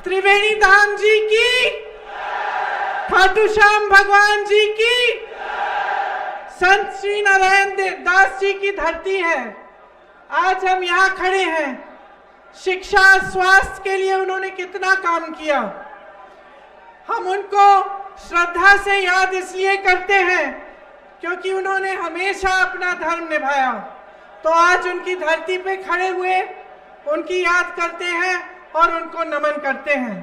त्रिवेणी धाम जी की, खाटू श्याम भगवान जी की, संत श्री नारायण दास जी की धरती है। आज हम यहाँ खड़े हैं। शिक्षा स्वास्थ्य के लिए उन्होंने कितना काम किया। हम उनको श्रद्धा से याद इसलिए करते हैं क्योंकि उन्होंने हमेशा अपना धर्म निभाया। तो आज उनकी धरती पे खड़े हुए उनकी याद करते हैं और उनको नमन करते हैं।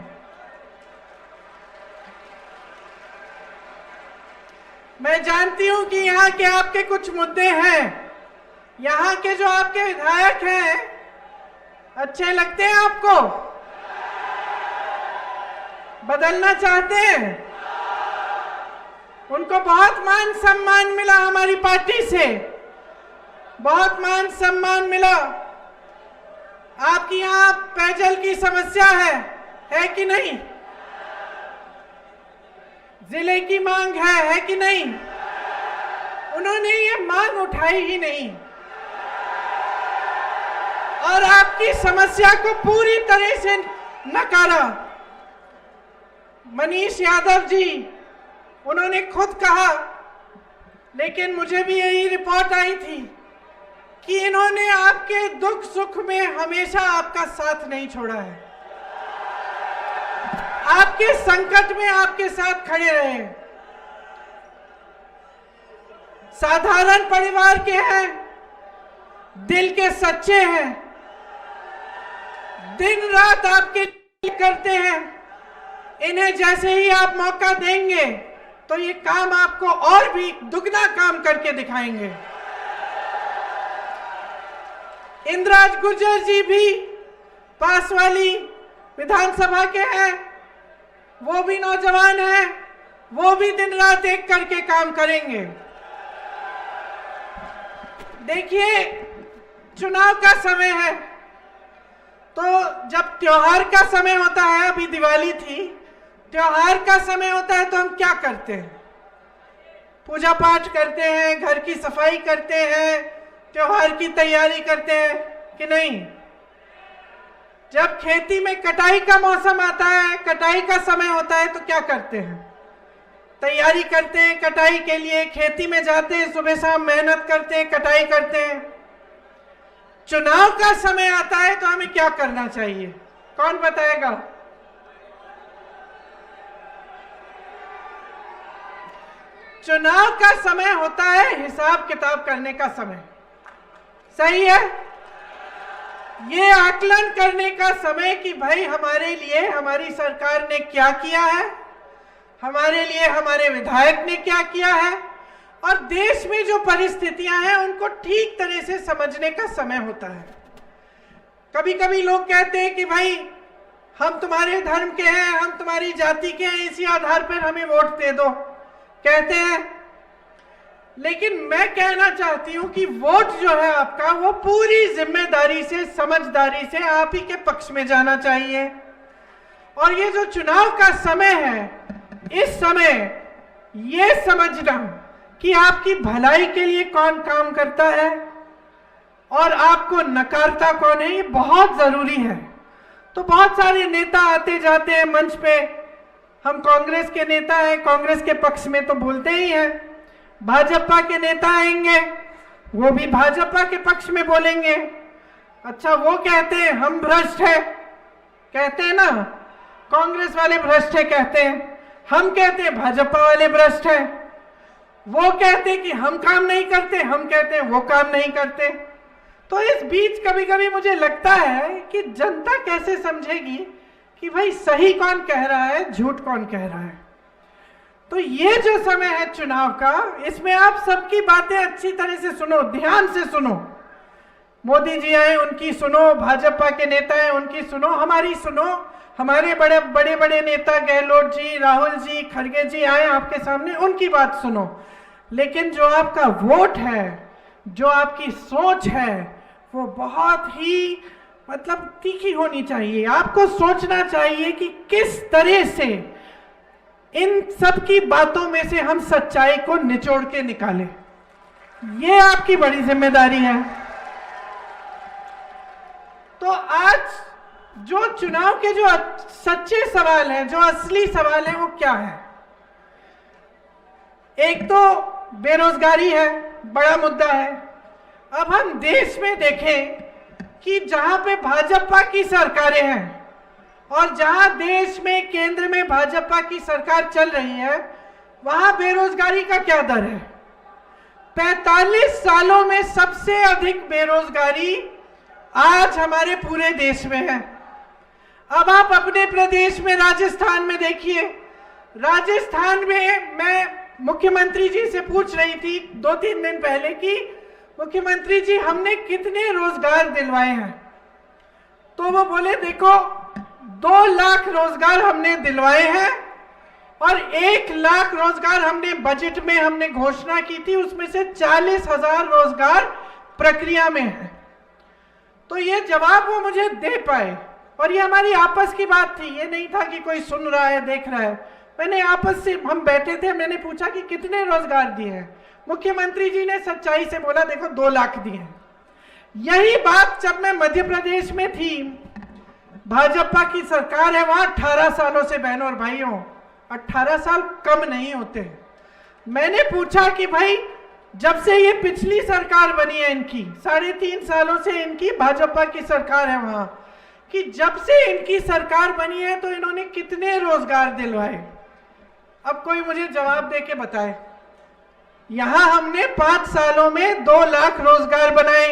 मैं जानती हूं कि यहाँ के आपके कुछ मुद्दे हैं। यहाँ के जो आपके विधायक हैं अच्छे लगते हैं आपको? बदलना चाहते हैं? उनको बहुत मान सम्मान मिला हमारी पार्टी से, बहुत मान सम्मान मिला। आपकी यहाँ पेयजल की समस्या है कि नहीं? जिले की मांग है कि नहीं? उन्होंने ये मांग उठाई ही नहीं और आपकी समस्या को पूरी तरह से नकारा। मनीष यादव जी, उन्होंने खुद कहा, लेकिन मुझे भी यही रिपोर्ट आई थी कि इन्होंने आपके दुख सुख में हमेशा आपका साथ नहीं छोड़ा है, आपके संकट में आपके साथ खड़े रहे। साधारण परिवार के हैं, दिल के सच्चे हैं, दिन रात आपके लिए करते हैं। इन्हें जैसे ही आप मौका देंगे तो ये काम आपको और भी दुगना काम करके दिखाएंगे। इंद्राज गुर्जर जी भी पास वाली विधानसभा के हैं, वो भी नौजवान हैं, वो भी दिन रात एक करके काम करेंगे। देखिए, चुनाव का समय है तो जब त्योहार का समय होता है, अभी दिवाली थी, त्योहार का समय होता है तो हम क्या करते हैं? पूजा पाठ करते हैं, घर की सफाई करते हैं, त्योहार की तैयारी करते हैं कि नहीं? जब खेती में कटाई का मौसम आता है, कटाई का समय होता है तो क्या करते हैं? तैयारी करते हैं कटाई के लिए, खेती में जाते हैं, सुबह शाम मेहनत करते हैं, कटाई करते हैं। चुनाव का समय आता है तो हमें क्या करना चाहिए? कौन बताएगा? चुनाव का समय होता है हिसाब किताब करने का समय, सही है? ये आकलन करने का समय कि भाई हमारे लिए हमारी सरकार ने क्या किया है, हमारे लिए हमारे विधायक ने क्या किया है, और देश में जो परिस्थितियां हैं उनको ठीक तरह से समझने का समय होता है। कभी कभी लोग कहते हैं कि भाई हम तुम्हारे धर्म के हैं, हम तुम्हारी जाति के हैं, इसी आधार पर हमें वोट दे दो, कहते हैं। लेकिन मैं कहना चाहती हूं कि वोट जो है आपका, वो पूरी जिम्मेदारी से, समझदारी से आप ही के पक्ष में जाना चाहिए। और ये जो चुनाव का समय है, इस समय ये समझना कि आपकी भलाई के लिए कौन काम करता है और आपको नकारता कौन है, ये बहुत जरूरी है। तो बहुत सारे नेता आते जाते हैं मंच पे, हम कांग्रेस के नेता हैं, कांग्रेस के पक्ष में तो बोलते ही हैं। भाजपा के नेता आएंगे, वो भी भाजपा के पक्ष में बोलेंगे। अच्छा, वो कहते हैं हम भ्रष्ट है, कहते हैं ना, कांग्रेस वाले भ्रष्ट है कहते हैं, हम कहते हैं भाजपा वाले भ्रष्ट है। वो कहते हैं कि हम काम नहीं करते, हम कहते हैं वो काम नहीं करते। तो इस बीच कभी कभी मुझे लगता है कि जनता कैसे समझेगी कि भाई सही कौन कह रहा है, झूठ कौन कह रहा है। तो ये जो समय है चुनाव का, इसमें आप सबकी बातें अच्छी तरह से सुनो, ध्यान से सुनो। मोदी जी आए, उनकी सुनो, भाजपा के नेता हैं, उनकी सुनो, हमारी सुनो। हमारे बड़े बड़े नेता गहलोत जी, राहुल जी, खड़गे जी आए आपके सामने, उनकी बात सुनो। लेकिन जो आपका वोट है, जो आपकी सोच है, वो बहुत ही मतलब तीखी होनी चाहिए। आपको सोचना चाहिए कि किस तरह से इन सब की बातों में से हम सच्चाई को निचोड़ के निकालें। ये आपकी बड़ी जिम्मेदारी है। तो आज जो चुनाव के जो सच्चे सवाल हैं, जो असली सवाल हैं, वो क्या है? एक तो बेरोजगारी है, बड़ा मुद्दा है। अब हम देश में देखें कि जहां पे भाजपा की सरकारें हैं और जहां देश में केंद्र में भाजपा की सरकार चल रही है, वहां बेरोजगारी का क्या दर है? 45 सालों में सबसे अधिक बेरोजगारी आज हमारे पूरे देश में है। अब आप अपने प्रदेश में राजस्थान में देखिए। राजस्थान में मैं मुख्यमंत्री जी से पूछ रही थी 2-3 दिन पहले कि मुख्यमंत्री जी हमने कितने रोजगार दिलवाए हैं, तो वो बोले देखो 2 लाख रोजगार हमने दिलवाए हैं और 1 लाख रोजगार हमने बजट में हमने घोषणा की थी, उसमें से 40,000 रोजगार प्रक्रिया में है। तो ये जवाब वो मुझे दे पाए और ये हमारी आपस की बात थी, ये नहीं था कि कोई सुन रहा है देख रहा है। मैंने आपस से हम बैठे थे, मैंने पूछा कि कितने रोजगार दिए हैं। मुख्यमंत्री जी ने सच्चाई से बोला देखो 2 लाख दिए हैं। यही बात जब मैं मध्य प्रदेश में थी, भाजपा की सरकार है वहां 18 सालों से, बहनों और भाइयों 18 साल कम नहीं होते। मैंने पूछा कि भाई जब से ये पिछली सरकार बनी है इनकी 3.5 सालों से इनकी भाजपा की सरकार है वहां, कि जब से इनकी सरकार बनी है तो इन्होंने कितने रोजगार दिलवाए। अब कोई मुझे जवाब दे के बताए। यहां हमने 5 सालों में 2 लाख रोजगार बनाए।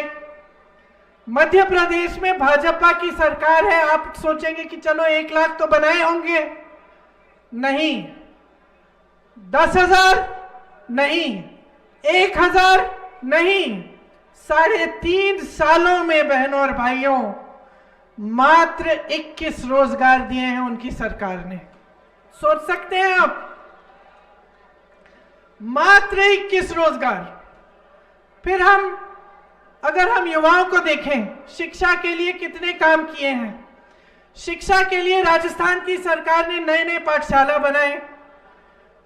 मध्य प्रदेश में भाजपा की सरकार है, आप सोचेंगे कि चलो 1 लाख तो बनाए होंगे, नहीं। 10,000 नहीं, 1,000 नहीं। 3.5 सालों में बहनों और भाइयों मात्र 21 रोजगार दिए हैं उनकी सरकार ने। सोच सकते हैं आप, मात्र 21 रोजगार। फिर अगर हम युवाओं को देखें, शिक्षा के लिए कितने काम किए हैं। शिक्षा के लिए राजस्थान की सरकार ने नए पाठशाला बनाए।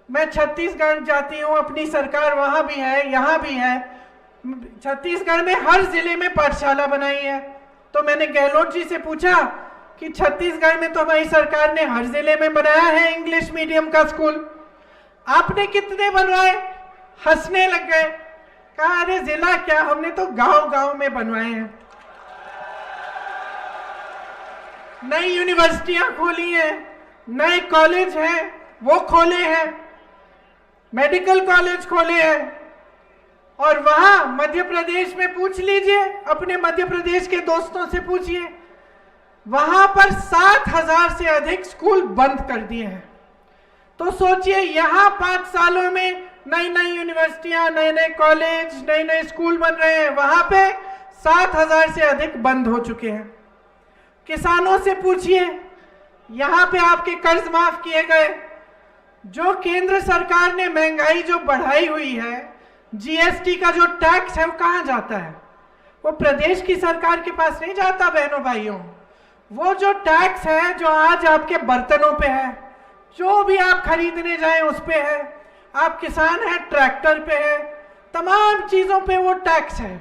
मैं छत्तीसगढ़ जाती हूं, अपनी सरकार वहां भी है, यहां भी है। छत्तीसगढ़ में हर जिले में पाठशाला बनाई है। तो मैंने गहलोत जी से पूछा कि छत्तीसगढ़ में तो हमारी सरकार ने हर जिले में बनाया है इंग्लिश मीडियम का स्कूल, आपने कितने बनवाए? हंसने लग गए। कहा अरे जिला क्या, हमने तो गांव-गांव में बनवाए हैं। नई यूनिवर्सिटियां खोली हैं, नए कॉलेज हैं वो खोले हैं, मेडिकल कॉलेज खोले हैं। और वहां मध्य प्रदेश में पूछ लीजिए, अपने मध्य प्रदेश के दोस्तों से पूछिए, वहां पर 7,000 से अधिक स्कूल बंद कर दिए हैं। तो सोचिए यहां 5 सालों में नई यूनिवर्सिटियां, नए कॉलेज, नए स्कूल बन रहे हैं, वहां पे 7,000 से अधिक बंद हो चुके हैं। किसानों से पूछिए, यहां पे आपके कर्ज माफ किए गए। जो केंद्र सरकार ने महंगाई जो बढ़ाई हुई है, जीएसटी का जो टैक्स है वो कहां जाता है? वो प्रदेश की सरकार के पास नहीं जाता बहनों भाइयों। वो जो टैक्स है जो आज आपके बर्तनों पे है, जो भी आप खरीदने जाएं उस पे है, आप किसान हैं ट्रैक्टर पे है, तमाम चीजों पे वो टैक्स है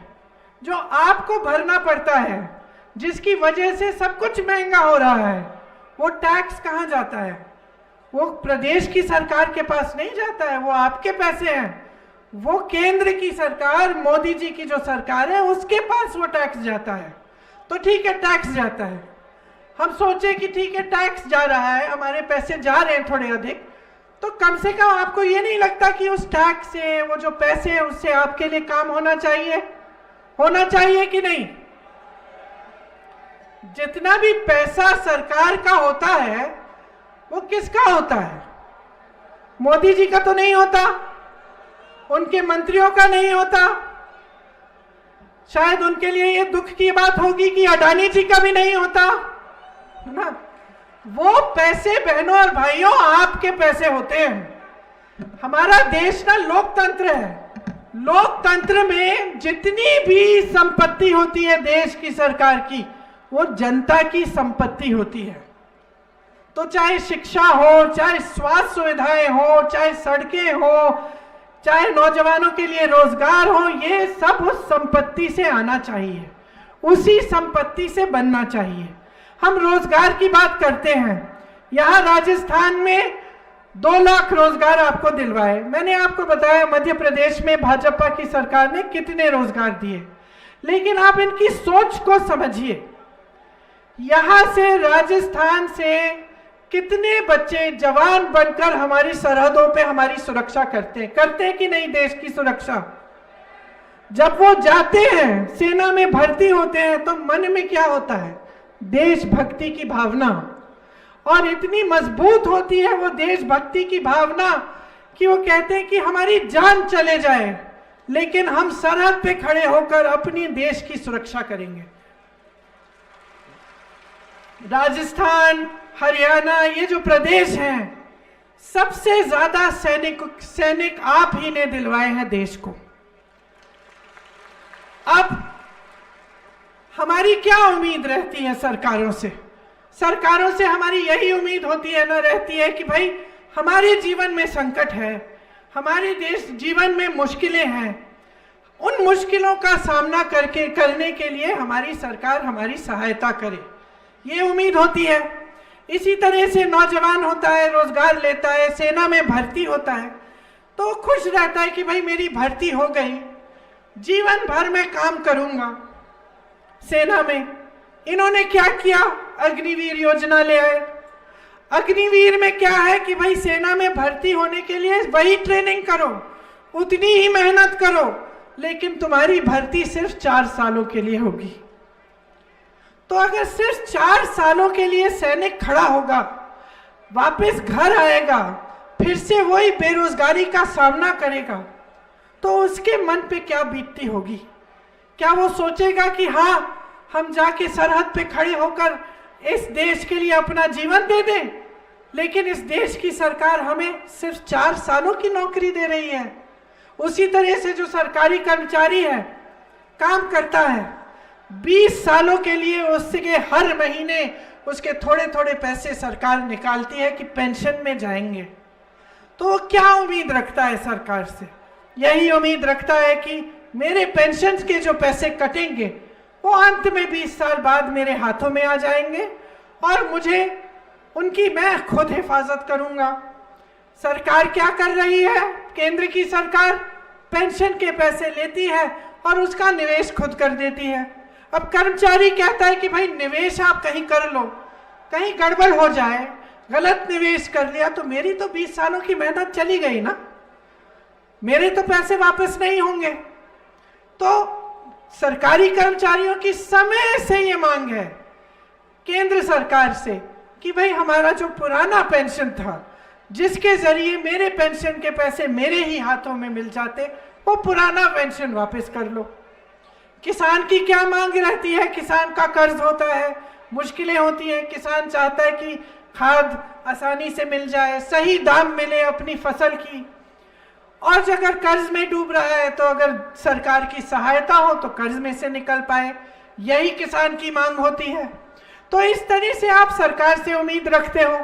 जो आपको भरना पड़ता है, जिसकी वजह से सब कुछ महंगा हो रहा है। वो टैक्स कहां जाता है? वो प्रदेश की सरकार के पास नहीं जाता है, वो आपके पैसे हैं। वो केंद्र की सरकार, मोदी जी की जो सरकार है, उसके पास वो टैक्स जाता है। तो ठीक है, टैक्स जाता है। हम सोचे कि ठीक है टैक्स जा रहा है, हमारे पैसे जा रहे हैं थोड़े अधिक, तो कम से कम आपको ये नहीं लगता कि उस टैक्स से, वो जो पैसे हैं उससे आपके लिए काम होना चाहिए कि नहीं? जितना भी पैसा सरकार का होता है वो किसका होता है? मोदी जी का तो नहीं होता, उनके मंत्रियों का नहीं होता। शायद उनके लिए ये दुख की बात होगी कि अडानी जी का भी नहीं होता, है ना? वो पैसे बहनों और भाइयों आपके पैसे होते हैं। हमारा देश ना लोकतंत्र है। लोकतंत्र में जितनी भी संपत्ति होती है देश की सरकार की, वो जनता की संपत्ति होती है। तो चाहे शिक्षा हो, चाहे स्वास्थ्य सुविधाएं हो, चाहे सड़कें हो, चाहे नौजवानों के लिए रोजगार हो, ये सब उस संपत्ति से आना चाहिए, उसी संपत्ति से बनना चाहिए। हम रोजगार की बात करते हैं, यहाँ राजस्थान में 2 लाख रोजगार आपको दिलवाए। मैंने आपको बताया मध्य प्रदेश में भाजपा की सरकार ने कितने रोजगार दिए, लेकिन आप इनकी सोच को समझिए। यहाँ से राजस्थान से कितने बच्चे जवान बनकर हमारी सरहदों पे हमारी सुरक्षा करते हैं कि नहीं, देश की सुरक्षा। जब वो जाते हैं, सेना में भर्ती होते हैं, तो मन में क्या होता है? देशभक्ति की भावना। और इतनी मजबूत होती है वो देशभक्ति की भावना कि वो कहते हैं कि हमारी जान चले जाए लेकिन हम सरहद पे खड़े होकर अपनी देश की सुरक्षा करेंगे। राजस्थान, हरियाणा, ये जो प्रदेश हैं, सबसे ज्यादा सैनिक आप ही ने दिलवाए हैं देश को। अब हमारी क्या उम्मीद रहती है सरकारों से? सरकारों से हमारी यही उम्मीद होती है ना, रहती है कि भाई हमारे जीवन में संकट है, हमारे देश जीवन में मुश्किलें हैं, उन मुश्किलों का सामना करने के लिए हमारी सरकार हमारी सहायता करे, ये उम्मीद होती है। इसी तरह से नौजवान होता है, रोजगार लेता है, सेना में भर्ती होता है, तो खुश रहता है कि भाई मेरी भर्ती हो गई, जीवन भर में काम करूंगा सेना में। इन्होंने क्या किया? अग्निवीर योजना ले आए। अग्निवीर में क्या है कि भाई सेना में भर्ती होने के लिए वही ट्रेनिंग करो, उतनी ही मेहनत करो, लेकिन तुम्हारी भर्ती सिर्फ 4 सालों के लिए होगी। तो अगर सिर्फ 4 सालों के लिए सैनिक खड़ा होगा, वापस घर आएगा, फिर से वही बेरोजगारी का सामना करेगा, तो उसके मन पे क्या बीतती होगी? क्या वो सोचेगा कि हाँ हम जाके सरहद पे खड़े होकर इस देश के लिए अपना जीवन दे दें? लेकिन इस देश की सरकार हमें सिर्फ 4 सालों की नौकरी दे रही है। उसी तरह से जो सरकारी कर्मचारी है, काम करता है, 20 सालों के लिए उसके हर महीने उसके थोड़े थोड़े पैसे सरकार निकालती है कि पेंशन में जाएंगे। तो वो क्या उम्मीद रखता है सरकार से? यही उम्मीद रखता है कि मेरे पेंशन के जो पैसे कटेंगे वो अंत में 20 साल बाद मेरे हाथों में आ जाएंगे और मुझे उनकी मैं खुद हिफाजत करूंगा। सरकार क्या कर रही है? केंद्र की सरकार पेंशन के पैसे लेती है और उसका निवेश खुद कर देती है। अब कर्मचारी कहता है कि भाई निवेश आप कहीं कर लो, कहीं गड़बड़ हो जाए, गलत निवेश कर लिया तो मेरी तो 20 सालों की मेहनत चली गई ना, मेरे तो पैसे वापस नहीं होंगे। तो सरकारी कर्मचारियों की समय से ये मांग है केंद्र सरकार से कि भाई हमारा जो पुराना पेंशन था, जिसके जरिए मेरे पेंशन के पैसे मेरे ही हाथों में मिल जाते, वो पुराना पेंशन वापस कर लो। किसान की क्या मांग रहती है? किसान का कर्ज होता है, मुश्किलें होती हैं, किसान चाहता है कि खाद आसानी से मिल जाए, सही दाम मिले अपनी फसल की, और अगर कर्ज में डूब रहा है तो अगर सरकार की सहायता हो तो कर्ज में से निकल पाए, यही किसान की मांग होती है। तो इस तरह से आप सरकार से उम्मीद रखते हो।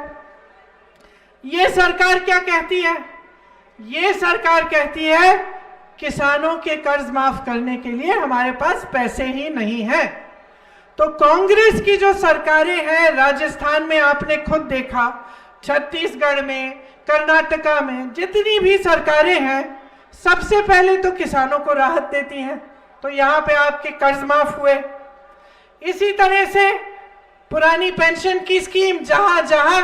ये सरकार क्या कहती है? ये सरकार कहती है किसानों के कर्ज माफ करने के लिए हमारे पास पैसे ही नहीं है। तो कांग्रेस की जो सरकारें हैं, राजस्थान में आपने खुद देखा, छत्तीसगढ़ में, कर्नाटका में, जितनी भी सरकारें हैं, सबसे पहले तो किसानों को राहत देती हैं। तो यहाँ पे आपके कर्ज माफ हुए। इसी तरह से पुरानी पेंशन की स्कीम, जहां जहां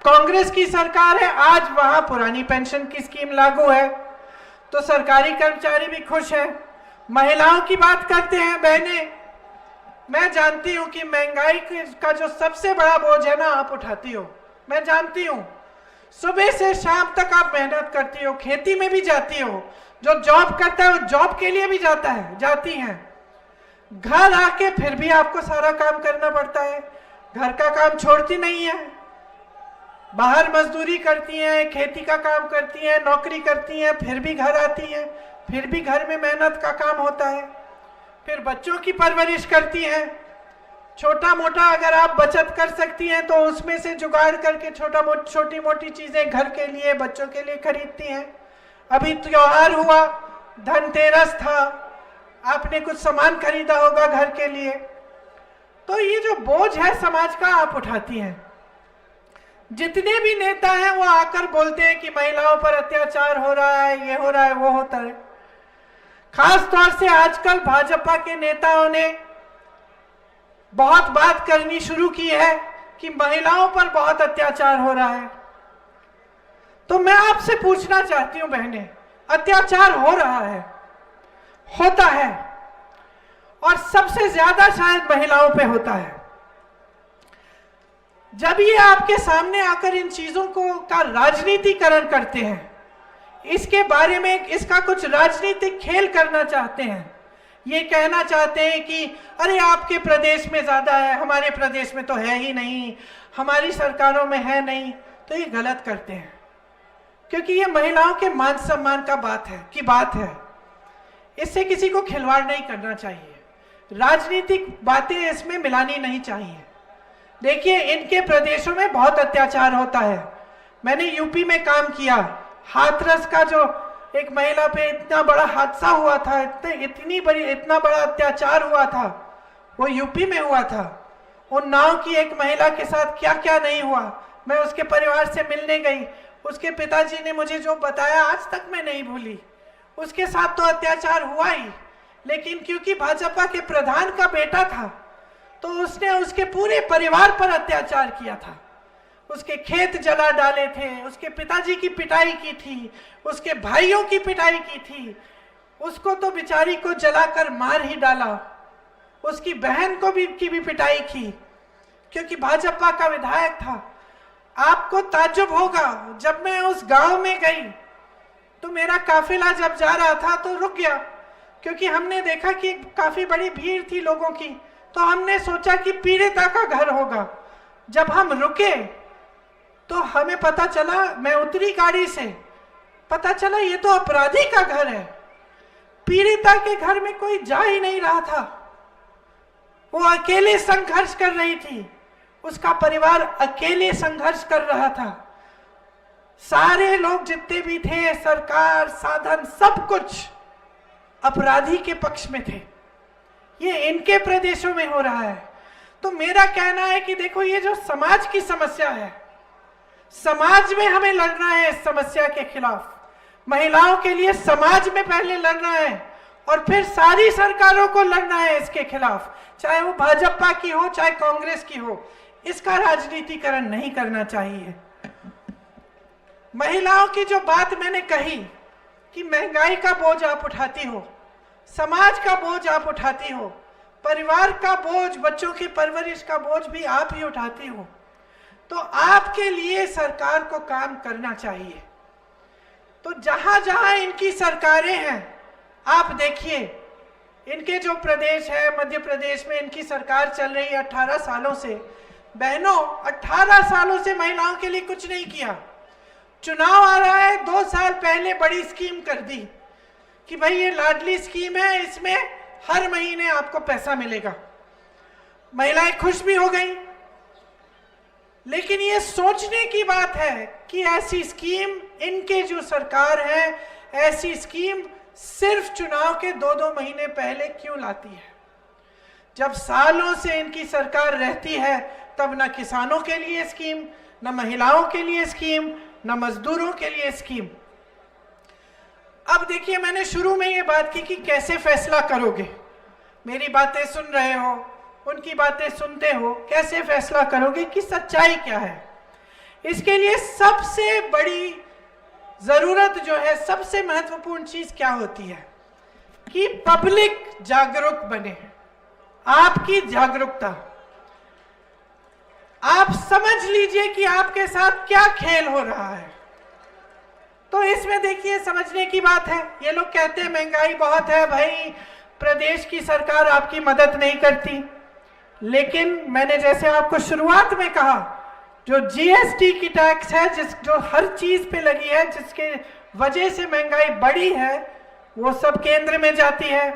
कांग्रेस की सरकार है, आज वहां पुरानी पेंशन की स्कीम लागू है, तो सरकारी कर्मचारी भी खुश है। महिलाओं की बात करते हैं बहने, मैं जानती हूं कि महंगाई का जो सबसे बड़ा बोझ है ना, आप उठाती हो, मैं जानती हूं। सुबह से शाम तक आप मेहनत करती हो, खेती में भी जाती हो, जो जॉब करता है वो जॉब के लिए भी जाती हैं। घर आके फिर भी आपको सारा काम करना पड़ता है, घर का काम छोड़ती नहीं है, बाहर मजदूरी करती हैं, खेती का काम करती हैं, नौकरी करती हैं, फिर भी घर आती हैं, फिर भी घर में मेहनत का काम होता है, फिर बच्चों की परवरिश करती हैं। छोटा मोटा अगर आप बचत कर सकती हैं तो उसमें से जुगाड़ करके छोटी मोटी चीजें घर के लिए, बच्चों के लिए खरीदती हैं। अभी त्योहार हुआ, धनतेरस था, आपने कुछ सामान खरीदा होगा घर के लिए, तो ये जो बोझ है समाज का आप उठाती हैं। जितने भी नेता हैं वो आकर बोलते हैं कि महिलाओं पर अत्याचार हो रहा है, ये हो रहा है, वो होता है। खास तौर से आजकल भाजपा के नेताओं ने बहुत बात करनी शुरू की है कि महिलाओं पर बहुत अत्याचार हो रहा है। तो मैं आपसे पूछना चाहती हूं बहनें, अत्याचार हो रहा है, होता है, और सबसे ज्यादा शायद महिलाओं पे होता है। जब ये आपके सामने आकर इन चीजों को का राजनीतिकरण करते हैं, इसके बारे में इसका कुछ राजनीतिक खेल करना चाहते हैं, ये कहना चाहते हैं कि अरे आपके प्रदेश में ज्यादा है, हमारे प्रदेश में तो है ही नहीं, हमारी सरकारों में है नहीं, तो ये गलत करते हैं। क्योंकि ये महिलाओं के मान सम्मान का बात है। इससे किसी को खिलवाड़ नहीं करना चाहिए, राजनीतिक बातें इसमें मिलानी नहीं चाहिए। देखिए, इनके प्रदेशों में बहुत अत्याचार होता है। मैंने यूपी में काम किया, हाथरस का जो एक महिला पे इतना बड़ा हादसा हुआ था, इतना बड़ा अत्याचार हुआ था, वो यूपी में हुआ था। उन नाव की एक महिला के साथ क्या क्या नहीं हुआ। मैं उसके परिवार से मिलने गई, उसके पिताजी ने मुझे जो बताया आज तक मैं नहीं भूली। उसके साथ तो अत्याचार हुआ ही, लेकिन क्योंकि भाजपा के प्रधान का बेटा था तो उसने उसके पूरे परिवार पर अत्याचार किया था। उसके खेत जला डाले थे, उसके पिताजी की पिटाई की थी, उसके भाइयों की पिटाई की थी, उसको तो बेचारी को जलाकर मार ही डाला, उसकी बहन को की भी पिटाई की, क्योंकि भाजपा का विधायक था। आपको ताज्जुब होगा, जब मैं उस गांव में गई तो मेरा काफिला जब जा रहा था तो रुक गया, क्योंकि हमने देखा कि काफी बड़ी भीड़ थी लोगों की, तो हमने सोचा कि पीड़िता का घर होगा। जब हम रुके तो हमें पता चला, मैं उतरी गाड़ी से, पता चला ये तो अपराधी का घर है। पीड़िता के घर में कोई जा ही नहीं रहा था, वो अकेले संघर्ष कर रही थी, उसका परिवार अकेले संघर्ष कर रहा था। सारे लोग जितने भी थे, सरकार, साधन, सब कुछ अपराधी के पक्ष में थे। ये इनके प्रदेशों में हो रहा है। तो मेरा कहना है कि देखो, ये जो समाज की समस्या है, समाज में हमें लड़ना है इस समस्या के खिलाफ। महिलाओं के लिए समाज में पहले लड़ना है और फिर सारी सरकारों को लड़ना है इसके खिलाफ, चाहे वो भाजपा की हो चाहे कांग्रेस की हो। इसका राजनीतिकरण नहीं करना चाहिए। महिलाओं की जो बात मैंने कही कि महंगाई का बोझ आप उठाती हो, समाज का बोझ आप उठाती हो, परिवार का बोझ, बच्चों की परवरिश का बोझ भी आप ही उठाती हो, तो आपके लिए सरकार को काम करना चाहिए। तो जहां जहां इनकी सरकारें हैं, आप देखिए, इनके जो प्रदेश है, मध्य प्रदेश में इनकी सरकार चल रही है 18 सालों से। बहनों, 18 सालों से महिलाओं के लिए कुछ नहीं किया। चुनाव आ रहा है, 2 साल पहले बड़ी स्कीम कर दी कि भाई ये लाडली स्कीम है, इसमें हर महीने आपको पैसा मिलेगा। महिलाएं खुश भी हो गई, लेकिन ये सोचने की बात है कि ऐसी स्कीम, इनके जो सरकार है, ऐसी स्कीम सिर्फ चुनाव के 2-2 महीने पहले क्यों लाती है? जब सालों से इनकी सरकार रहती है, तब न किसानों के लिए स्कीम, न महिलाओं के लिए स्कीम, न मजदूरों के लिए स्कीम। अब देखिए, मैंने शुरू में ये बात की कि कैसे फैसला करोगे। मेरी बातें सुन रहे हो, उनकी बातें सुनते हो, कैसे फैसला करोगे कि सच्चाई क्या है? इसके लिए सबसे बड़ी जरूरत जो है, सबसे महत्वपूर्ण चीज क्या होती है कि पब्लिक जागरूक बने। आपकी जागरूकता, आप समझ लीजिए कि आपके साथ क्या खेल हो रहा है। तो इसमें देखिए, समझने की बात है। ये लोग कहते हैं महंगाई बहुत है, भाई प्रदेश की सरकार आपकी मदद नहीं करती, लेकिन मैंने जैसे आपको शुरुआत में कहा, जो जीएसटी की टैक्स है, जो हर चीज पे लगी है, जिसके वजह से महंगाई बढ़ी है, वो सब केंद्र में जाती है।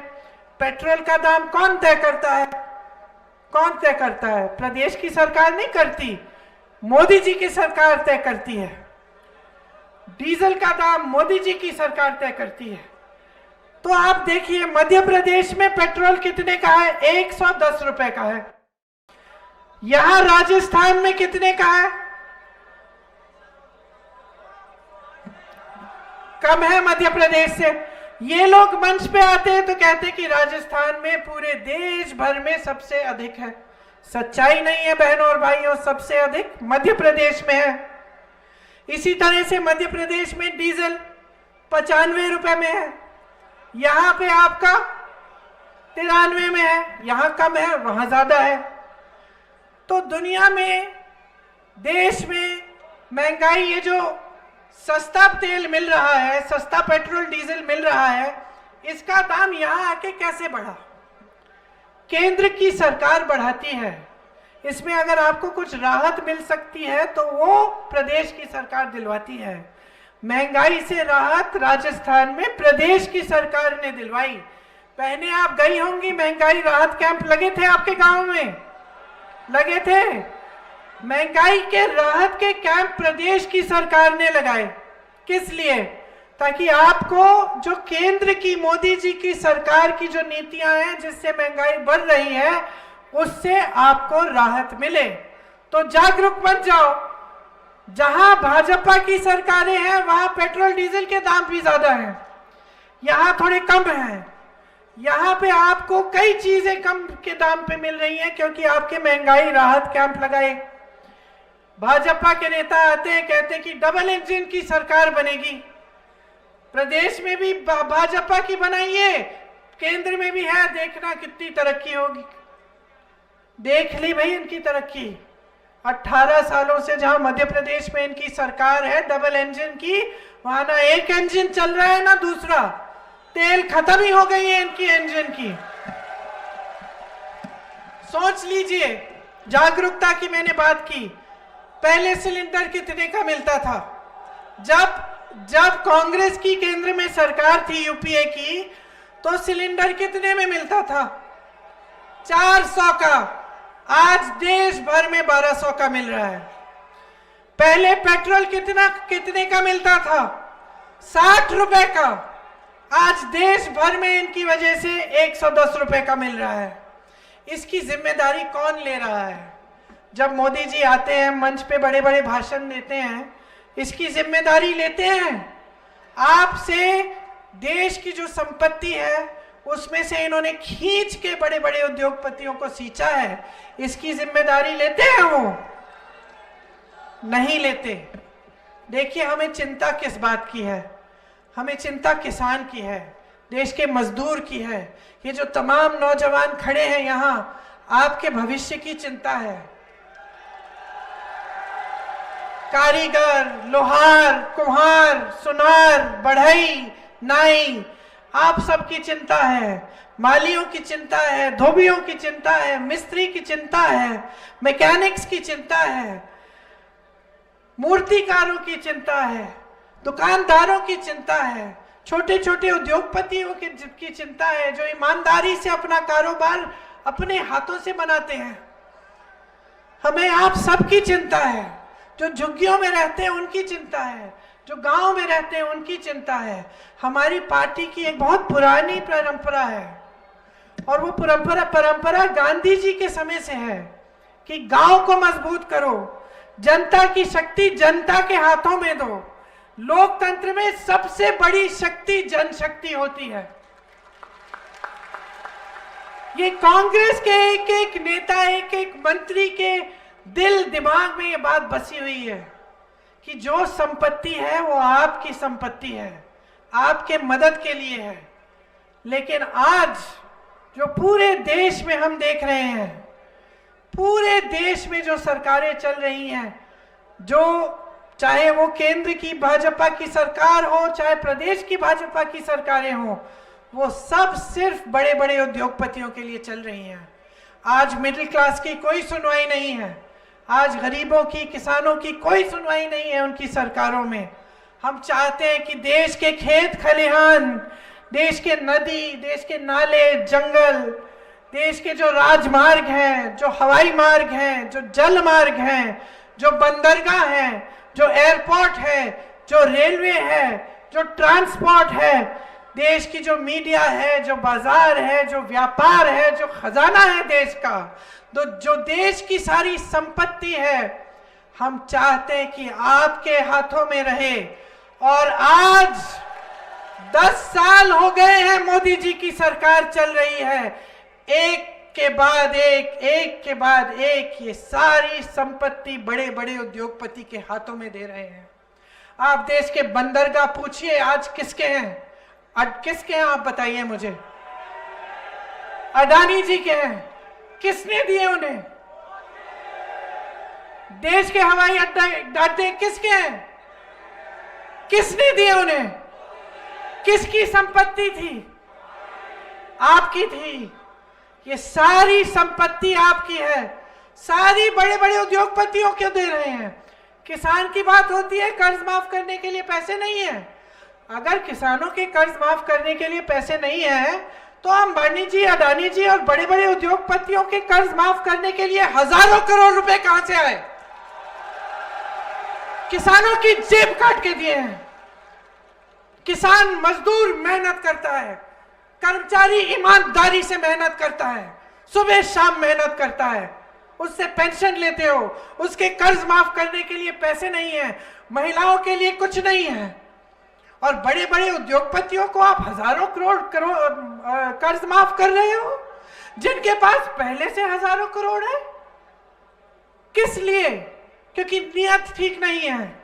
पेट्रोल का दाम कौन तय करता है? कौन तय करता है? प्रदेश की सरकार नहीं करती, मोदी जी की सरकार तय करती है। डीजल का दाम मोदी जी की सरकार तय करती है। तो आप देखिए, मध्य प्रदेश में पेट्रोल कितने का है? 110 रुपए का है। यहां राजस्थान में कितने का है? कम है मध्य प्रदेश से। ये लोग मंच पे आते हैं तो कहते हैं कि राजस्थान में पूरे देश भर में सबसे अधिक है। सच्चाई नहीं है बहनों और भाइयों, सबसे अधिक मध्य प्रदेश में है। इसी तरह से मध्य प्रदेश में डीजल 95 रुपए में है, यहां पे आपका 93 में है। यहां कम है, वहां ज्यादा है। तो दुनिया में, देश में महंगाई, ये जो सस्ता तेल मिल रहा है, सस्ता पेट्रोल डीजल मिल रहा है, इसका दाम यहां आके कैसे बढ़ा? केंद्र की सरकार बढ़ाती है। इसमें अगर आपको कुछ राहत मिल सकती है तो वो प्रदेश की सरकार दिलवाती है। महंगाई से राहत राजस्थान में प्रदेश की सरकार ने दिलवाई। पहले आप गई होंगी, महंगाई राहत कैंप लगे थे आपके गांव में, लगे थे। महंगाई के राहत के कैंप प्रदेश की सरकार ने लगाए। किस लिए? ताकि आपको जो केंद्र की, मोदी जी की सरकार की जो नीतियां हैं जिससे महंगाई बढ़ रही है, उससे आपको राहत मिले। तो जागरूक बन जाओ। जहां भाजपा की सरकारें हैं वहां पेट्रोल डीजल के दाम भी ज्यादा हैं, यहां थोड़े कम हैं। यहां पे आपको कई चीजें कम के दाम पे मिल रही हैं क्योंकि आपके महंगाई राहत कैंप लगाए। भाजपा के नेता आते हैं, कहते हैं कि डबल इंजन की सरकार बनेगी। प्रदेश में भी भाजपा की बनाइए, केंद्र में भी है, देखना कितनी तरक्की होगी। देख ली भाई इनकी तरक्की। 18 सालों से जहां मध्य प्रदेश में इनकी सरकार है डबल इंजन की, वहां ना एक इंजन चल रहा है ना दूसरा। तेल खत्म ही हो गई है इनकी इंजन की। सोच लीजिए, जागरूकता की मैंने बात की। पहले सिलेंडर कितने का मिलता था? जब कांग्रेस की केंद्र में सरकार थी, यूपीए की, तो सिलेंडर कितने में मिलता था? 400 का। आज देश भर में 1200 का मिल रहा है। पहले पेट्रोल कितने का मिलता था? 60 रुपए का। आज देश भर में इनकी वजह से 110 रुपए का मिल रहा है। इसकी जिम्मेदारी कौन ले रहा है? जब मोदी जी आते हैं, मंच पे बड़े बड़े भाषण देते हैं, इसकी जिम्मेदारी लेते हैं? आपसे देश की जो संपत्ति है उसमें से इन्होंने खींच के बड़े बड़े उद्योगपतियों को सींचा है, इसकी जिम्मेदारी लेते हैं? वो नहीं लेते। देखिए, हमें चिंता किस बात की है? हमें चिंता किसान की है, देश के मजदूर की है। ये जो तमाम नौजवान खड़े हैं यहाँ, आपके भविष्य की चिंता है। कारीगर, लोहार, कुम्हार, सुनार, बढ़ई, नाई, आप सबकी चिंता है। मालियों की चिंता है, धोबियों की चिंता है, मिस्त्री की चिंता है, मैकेनिक्स की चिंता है, मूर्तिकारों की चिंता है, दुकानदारों की चिंता है, छोटे छोटे उद्योगपतियों की चिंता है, जो ईमानदारी से अपना कारोबार अपने हाथों से बनाते हैं। हमें आप सबकी चिंता है। जो झुग्गियों में रहते हैं उनकी चिंता है, जो गांव में रहते हैं उनकी चिंता है। हमारी पार्टी की एक बहुत पुरानी परंपरा है, और वो परंपरा गांधी जी के समय से है कि गांव को मजबूत करो, जनता की शक्ति जनता के हाथों में दो। लोकतंत्र में सबसे बड़ी शक्ति जनशक्ति होती है। ये कांग्रेस के एक एक नेता, एक एक मंत्री के दिल दिमाग में ये बात बसी हुई है कि जो संपत्ति है वो आपकी संपत्ति है, आपके मदद के लिए है। लेकिन आज जो पूरे देश में हम देख रहे हैं, पूरे देश में जो सरकारें चल रही हैं, जो चाहे वो केंद्र की भाजपा की सरकार हो, चाहे प्रदेश की भाजपा की सरकारें हो, वो सब सिर्फ बड़े बड़े उद्योगपतियों के लिए चल रही हैं। आज मिडिल क्लास की कोई सुनवाई नहीं है, आज गरीबों की, किसानों की कोई सुनवाई नहीं है उनकी सरकारों में। हम चाहते हैं कि देश के खेत खलिहान, देश के नदी, देश के नाले, जंगल, देश के जो राजमार्ग हैं, जो हवाई मार्ग हैं, जो जल मार्ग हैं, जो बंदरगाह हैं, जो एयरपोर्ट है, जो रेलवे है, जो ट्रांसपोर्ट है, देश की जो मीडिया है, जो बाजार है, जो व्यापार है, जो खजाना है देश का, जो देश की सारी संपत्ति है, हम चाहते हैं कि आपके हाथों में रहे। और आज 10 साल हो गए हैं मोदी जी की सरकार चल रही है, एक के बाद एक ये सारी संपत्ति बड़े बड़े उद्योगपति के हाथों में दे रहे हैं। आप देश के बंदरगाह पूछिए आज किसके हैं, आज किसके हैं आप बताइए मुझे। अडानी जी के हैं, किसने दिए उन्हें? देश के हवाई अड्डे किसके हैं, किसने दिए उन्हें? किसकी संपत्ति थी? आपकी थी। ये सारी संपत्ति आपकी है, सारी बड़े बड़े उद्योगपतियों क्यों दे रहे हैं? किसान की बात होती है, कर्ज माफ करने के लिए पैसे नहीं है। अगर किसानों के कर्ज माफ करने के लिए पैसे नहीं है तो अंबानी जी, अडानी जी और बड़े बड़े उद्योगपतियों के कर्ज माफ करने के लिए हजारों करोड़ रुपए कहां से आए? किसानों की जेब काट के दिए हैं। किसान मजदूर मेहनत करता है, कर्मचारी ईमानदारी से मेहनत करता है, सुबह शाम मेहनत करता है, उससे पेंशन लेते हो, उसके कर्ज माफ करने के लिए पैसे नहीं है, महिलाओं के लिए कुछ नहीं है। और बड़े बड़े उद्योगपतियों को आप हजारों करोड़ कर्ज माफ कर रहे हो, जिनके पास पहले से हजारों करोड़ है। किस लिए? क्योंकि नियत ठीक नहीं है।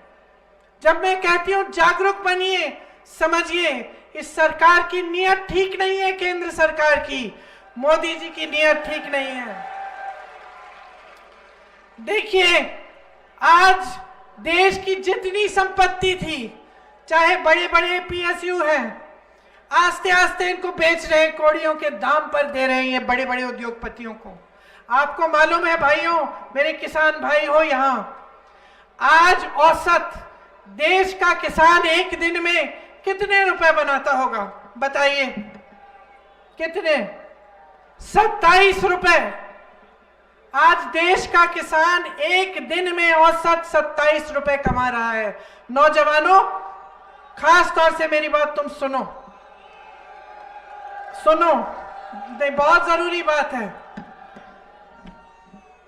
जब मैं कहती हूं जागरूक बनिए, समझिए, इस सरकार की नियत ठीक नहीं है, केंद्र सरकार की, मोदी जी की नियत ठीक नहीं है। देखिए, आज देश की जितनी संपत्ति थी, चाहे बड़े बड़े पीएसयू हैं, आस्ते आस्ते इनको बेच रहे हैं, कौड़ियों के दाम पर दे रहे हैं ये बड़े बड़े उद्योगपतियों को। आपको मालूम है भाइयों, मेरे किसान भाई हो यहां, आज औसत देश का किसान एक दिन में कितने रुपए बनाता होगा बताइए? कितने? 27 रुपए। आज देश का किसान एक दिन में औसत 27 रुपए कमा रहा है। नौजवानों, खास तौर से मेरी बात तुम सुनो, बहुत जरूरी बात है।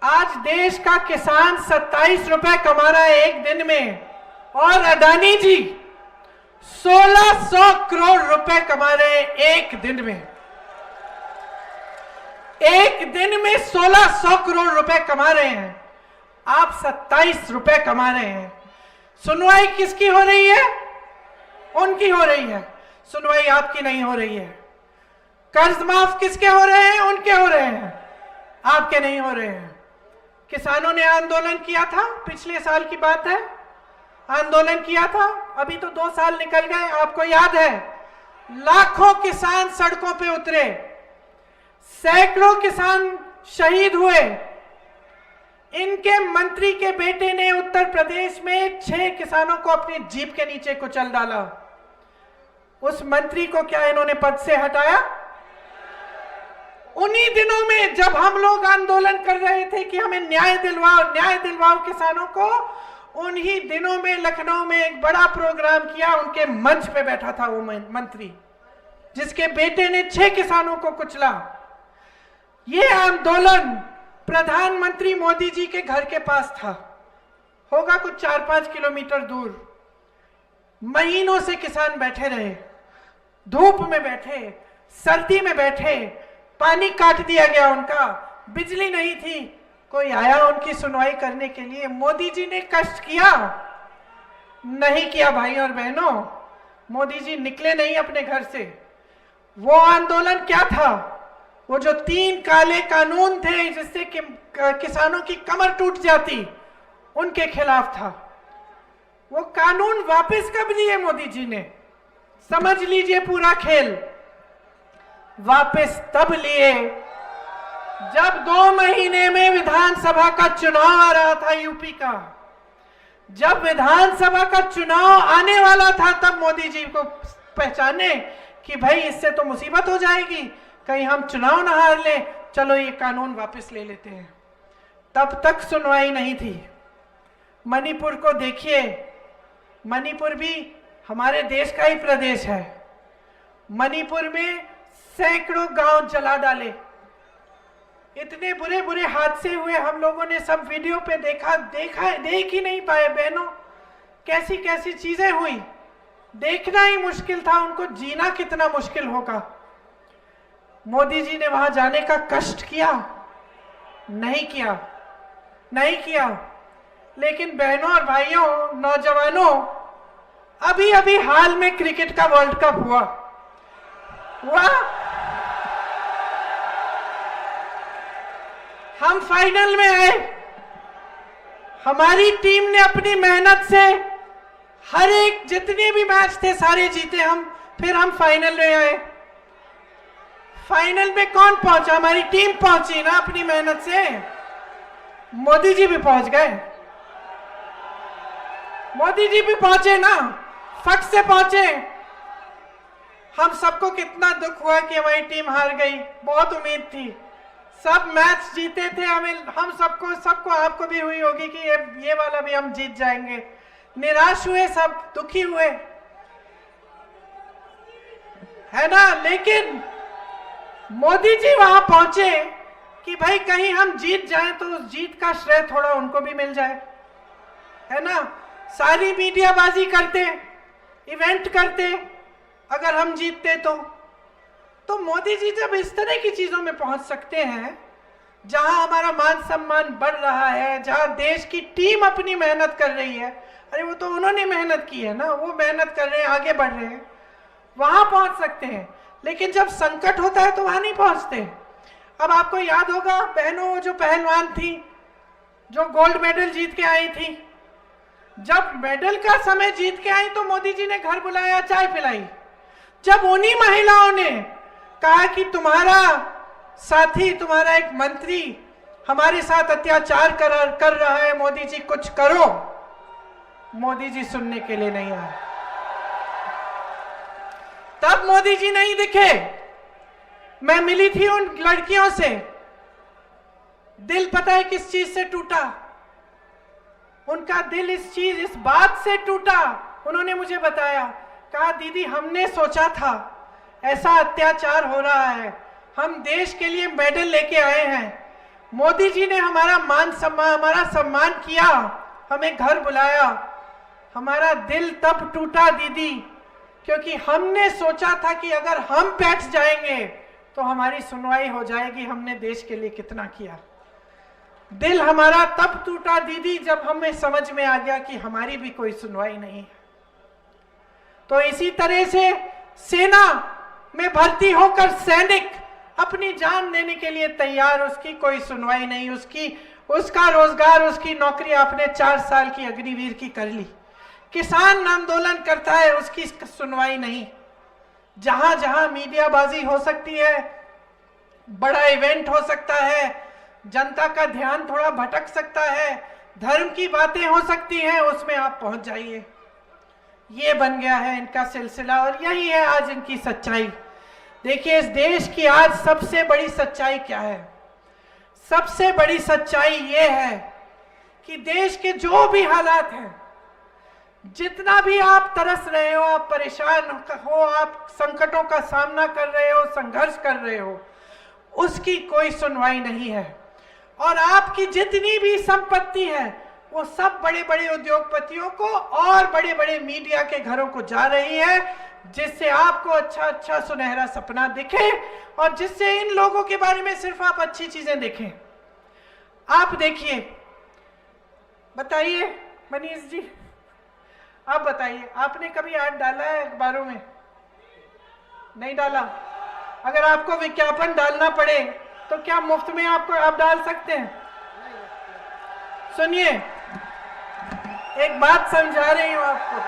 आज देश का किसान 27 रुपए कमा रहा है एक दिन में, और अडानी जी 1600 करोड़ रुपए कमा रहे हैं एक दिन में। एक दिन में 1600 करोड़ रुपए कमा रहे हैं, आप 27 रुपए कमा रहे हैं। सुनवाई किसकी हो रही है? उनकी हो रही है, सुनवाई आपकी नहीं हो रही है। कर्ज माफ किसके हो रहे हैं? उनके हो रहे हैं, आपके नहीं हो रहे हैं। किसानों ने आंदोलन किया था, पिछले साल की बात है, आंदोलन किया था, अभी तो 2 साल निकल गए, आपको याद है, लाखों किसान सड़कों पे उतरे, सैकड़ों किसान शहीद हुए। इनके मंत्री के बेटे ने उत्तर प्रदेश में 6 किसानों को अपनी जीप के नीचे कुचल डाला। उस मंत्री को क्या इन्होंने पद से हटाया? उन्हीं दिनों में जब हम लोग आंदोलन कर रहे थे कि हमें न्याय दिलवाओ किसानों को, उन्हीं दिनों में लखनऊ में एक बड़ा प्रोग्राम किया, उनके मंच पे बैठा था वो मंत्री जिसके बेटे ने 6 किसानों को कुचला। ये आंदोलन प्रधानमंत्री मोदी जी के घर के पास था, होगा कुछ 4-5 किलोमीटर दूर। महीनों से किसान बैठे रहे, धूप में बैठे, सर्दी में बैठे, पानी काट दिया गया उनका, बिजली नहीं थी, कोई आया उनकी सुनवाई करने के लिए? मोदी जी ने कष्ट किया? नहीं किया भाई और बहनों, मोदी जी निकले नहीं अपने घर से। वो आंदोलन क्या था? वो जो 3 काले कानून थे जिससे कि किसानों की कमर टूट जाती, उनके खिलाफ था। वो कानून वापस कब लिए मोदी जी ने? समझ लीजिए पूरा खेल। वापस तब लिए जब 2 महीने में विधानसभा का चुनाव आ रहा था यूपी का। जब विधानसभा का चुनाव आने वाला था तब मोदी जी को पहचाने कि भाई इससे तो मुसीबत हो जाएगी, कहीं हम चुनाव ना हार ले, चलो ये कानून वापस ले लेते हैं। तब तक सुनवाई नहीं थी। मणिपुर को देखिए, मणिपुर भी हमारे देश का ही प्रदेश है। मणिपुर में सैकड़ों गांव जला डाले, इतने बुरे बुरे हादसे हुए, हम लोगों ने सब वीडियो पे देख ही नहीं पाए। बहनों, कैसी कैसी चीजें हुई, देखना ही मुश्किल था, उनको जीना कितना मुश्किल होगा। मोदी जी ने वहां जाने का कष्ट किया? नहीं किया, नहीं किया। लेकिन बहनों और भाइयों, नौजवानों, अभी अभी हाल में क्रिकेट का वर्ल्ड कप हुआ। हम फाइनल में आए। हमारी टीम ने अपनी मेहनत से हर एक, जितने भी मैच थे सारे जीते हम, फिर हम फाइनल में आए। फाइनल में कौन पहुंचा? हमारी टीम पहुंची ना अपनी मेहनत से। मोदी जी भी पहुंच गए, मोदी जी भी पहुंचे ना, फट से पहुंचे। हम सबको कितना दुख हुआ कि हमारी टीम हार गई। बहुत उम्मीद थी, सब मैच जीते थे, हम सबको आपको भी हुई होगी कि ये वाला भी हम जीत जाएंगे। निराश हुए, सब दुखी हुए, है ना। लेकिन मोदी जी वहां पहुंचे कि भाई कहीं हम जीत जाएं तो उस जीत का श्रेय थोड़ा उनको भी मिल जाए, है ना। सारी मीडियाबाजी करते, इवेंट करते, अगर हम जीतते तो मोदी जी जब इस तरह की चीजों में पहुंच सकते हैं, जहां हमारा मान सम्मान बढ़ रहा है, जहां देश की टीम अपनी मेहनत कर रही है, अरे वो तो उन्होंने मेहनत की है ना, वो मेहनत कर रहे हैं, आगे बढ़ रहे हैं, वहां पहुंच सकते हैं। लेकिन जब संकट होता है तो वहां नहीं पहुंचते। अब आपको याद होगा बहनों, वो जो पहलवान थी जो गोल्ड मेडल जीत के आई थी, जब मेडल का समय जीत के आई तो मोदी जी ने घर बुलाया, चाय पिलाई। जब उन्हीं महिलाओं ने कहा कि तुम्हारा साथी, तुम्हारा एक मंत्री हमारे साथ अत्याचार कर रहा है, मोदी जी कुछ करो, मोदी जी सुनने के लिए नहीं आए। तब मोदी जी नहीं दिखे। मैं मिली थी उन लड़कियों से, दिल पता है किस चीज से टूटा? उनका दिल इस बात से टूटा। उन्होंने मुझे बताया, कहा दीदी हमने सोचा था ऐसा अत्याचार हो रहा है, हम देश के लिए मेडल लेके आए हैं, मोदी जी ने हमारा हमारा सम्मान किया, हमें घर बुलाया, हमारा दिल तब टूटा दीदी, क्योंकि हमने सोचा था कि अगर हम बैठ जाएंगे तो हमारी सुनवाई हो जाएगी, हमने देश के लिए कितना किया। दिल हमारा तब टूटा दीदी जब हमें समझ में आ गया कि हमारी भी कोई सुनवाई नहीं है। तो इसी तरह से सेना में भर्ती होकर सैनिक अपनी जान देने के लिए तैयार, उसकी कोई सुनवाई नहीं, उसका रोजगार, उसकी नौकरी आपने 4 साल की अग्निवीर की कर ली। किसान आंदोलन करता है, उसकी सुनवाई नहीं। जहां जहां मीडियाबाजी हो सकती है, बड़ा इवेंट हो सकता है, जनता का ध्यान थोड़ा भटक सकता है, धर्म की बातें हो सकती हैं, उसमें आप पहुंच जाइए। ये बन गया है इनका सिलसिला और यही है आज इनकी सच्चाई। देखिए इस देश की आज सबसे बड़ी सच्चाई क्या है? सबसे बड़ी सच्चाई ये है कि देश के जो भी हालात हैं, जितना भी आप तरस रहे हो, आप परेशान हो, आप संकटों का सामना कर रहे हो, संघर्ष कर रहे हो, उसकी कोई सुनवाई नहीं है। और आपकी जितनी भी संपत्ति है वो सब बड़े बड़े उद्योगपतियों को और बड़े बड़े मीडिया के घरों को जा रही है, जिससे आपको अच्छा अच्छा सुनहरा सपना दिखे और जिससे इन लोगों के बारे में सिर्फ आप अच्छी चीजें देखें। आप देखिए, बताइए मनीष जी, आप बताइए, आपने कभी ऐड डाला है अखबारों में? नहीं डाला। अगर आपको विज्ञापन डालना पड़े तो क्या मुफ्त में आप डाल सकते हैं? सुनिए, एक बात समझा रही हूं आपको।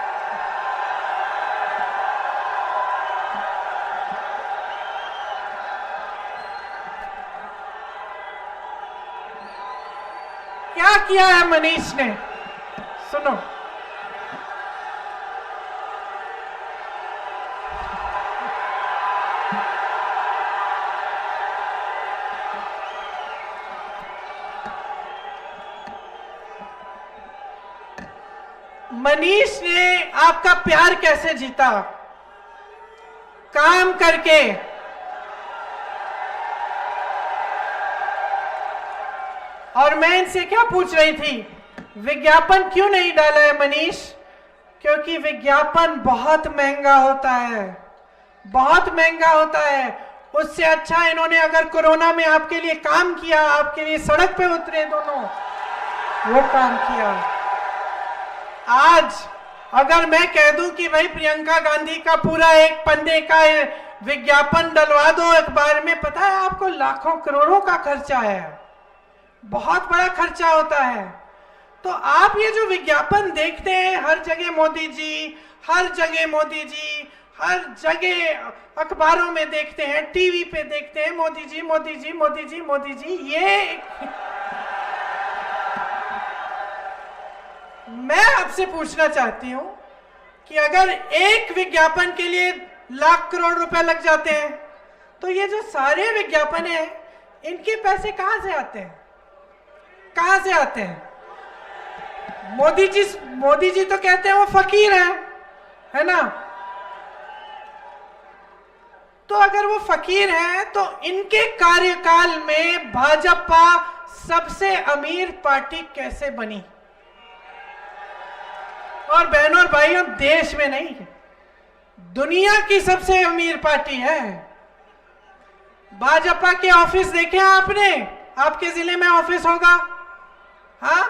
क्या किया है मनीष ने, सुनो। मनीष ने आपका प्यार कैसे जीता? काम करके, और मैं इनसे क्या पूछ रही थी, विज्ञापन क्यों नहीं डाला है मनीष? क्योंकि विज्ञापन बहुत महंगा होता है, बहुत महंगा होता है। उससे अच्छा इन्होंने अगर कोरोना में आपके लिए काम किया, आपके लिए सड़क पे उतरे दोनों, वो काम किया। आज अगर मैं कह दूं कि भाई प्रियंका गांधी का पूरा एक पन्ने का विज्ञापन डलवा दो अखबार में, पता है आपको लाखों करोड़ों का खर्चा है, बहुत बड़ा खर्चा होता है। तो आप ये जो विज्ञापन देखते हैं हर जगह मोदी जी, हर जगह मोदी जी, हर जगह अखबारों में देखते हैं, टीवी पे देखते हैं मोदी जी मोदी जी मोदी जी मोदी जी, ये मैं आपसे पूछना चाहती हूं कि अगर एक विज्ञापन के लिए लाख करोड़ रुपए लग जाते हैं, तो ये जो सारे विज्ञापन हैं इनके पैसे कहां से आते हैं? कहां से आते हैं? मोदी जी तो कहते हैं वो फकीर है ना? तो अगर वो फकीर हैं तो इनके कार्यकाल में भाजपा सबसे अमीर पार्टी कैसे बनी? और बहनों और भाइयों, देश में नहीं, दुनिया की सबसे अमीर पार्टी है। भाजपा के ऑफिस देखे आपने? आपके जिले में ऑफिस होगा? हाँ,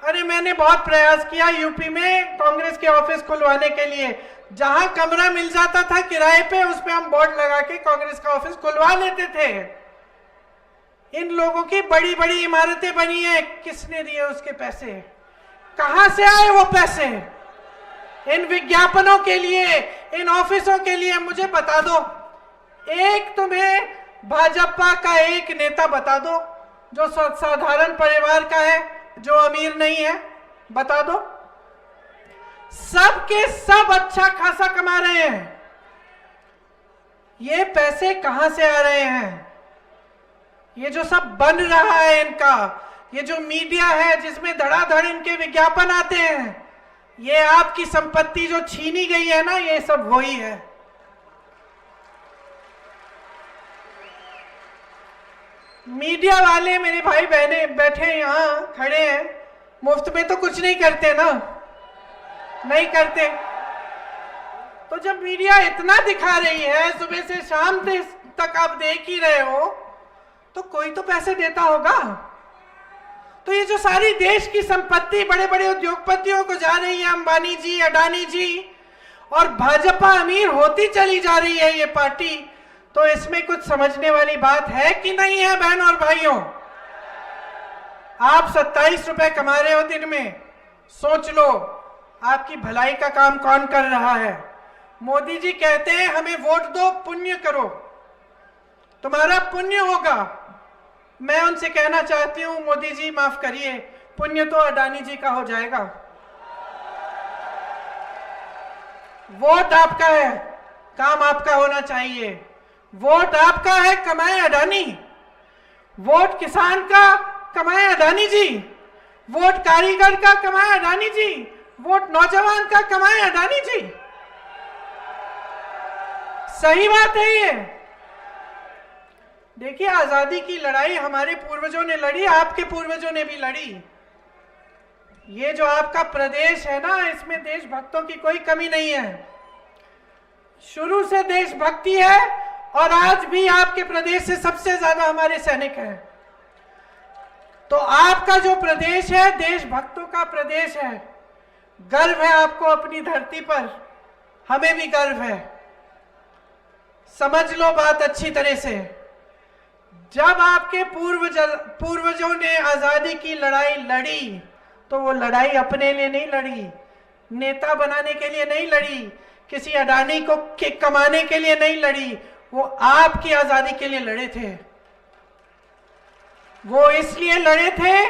अरे मैंने बहुत प्रयास किया यूपी में कांग्रेस के ऑफिस खुलवाने के लिए। जहां कमरा मिल जाता था किराए पे, उस पे हम बोर्ड लगा के कांग्रेस का ऑफिस खुलवा लेते थे। इन लोगों की बड़ी बड़ी इमारतें बनी है, किसने दिए उसके पैसे? कहां से आए वो पैसे? इन विज्ञापनों के लिए, इन ऑफिसों के लिए मुझे बता दो, एक तुम्हें भाजपा का एक नेता बता दो जो साधारण परिवार का है, जो अमीर नहीं है, बता दो। सब के सब अच्छा खासा कमा रहे हैं। ये पैसे कहां से आ रहे हैं? ये जो सब बन रहा है इनका, ये जो मीडिया है जिसमें धड़ाधड़ इनके विज्ञापन आते हैं, ये आपकी संपत्ति जो छीनी गई है ना, ये सब वही है। मीडिया वाले मेरे भाई बहने बैठे यहां खड़े हैं, मुफ्त में तो कुछ नहीं करते ना, नहीं करते। तो जब मीडिया इतना दिखा रही है, सुबह से शाम तक आप देख ही रहे हो, तो कोई तो पैसे देता होगा। तो ये जो सारी देश की संपत्ति बड़े बड़े उद्योगपतियों को जा रही है, अंबानी जी, अडानी जी, और भाजपा अमीर होती चली जा रही है ये पार्टी, तो इसमें कुछ समझने वाली बात है कि नहीं है बहनों और भाइयों? आप 27 रुपए कमा रहे हो दिन में, सोच लो आपकी भलाई का काम कौन कर रहा है? मोदी जी कहते हैं हमें वोट दो, पुण्य करो, तुम्हारा पुण्य होगा। मैं उनसे कहना चाहती हूं, मोदी जी माफ करिए, पुण्य तो अडानी जी का हो जाएगा। वोट आपका है, काम आपका होना चाहिए। वोट आपका है, कमाए अडानी। वोट किसान का, कमाए अडानी जी। वोट कारीगर का, कमाए अडानी जी। वोट नौजवान का, कमाए अडानी जी। सही बात है ये। देखिए, आजादी की लड़ाई हमारे पूर्वजों ने लड़ी, आपके पूर्वजों ने भी लड़ी। ये जो आपका प्रदेश है ना, इसमें देशभक्तों की कोई कमी नहीं है। शुरू से देशभक्ति है, और आज भी आपके प्रदेश से सबसे ज्यादा हमारे सैनिक हैं। तो आपका जो प्रदेश है, देशभक्तों का प्रदेश है। गर्व है आपको अपनी धरती पर, हमें भी गर्व है। समझ लो बात अच्छी तरह से। जब आपके पूर्वजों ने आजादी की लड़ाई लड़ी, तो वो लड़ाई अपने लिए नहीं लड़ी, नेता बनाने के लिए नहीं लड़ी, किसी अडानी को कमाने के लिए नहीं लड़ी, वो आपकी आजादी के लिए लड़े थे। वो इसलिए लड़े थे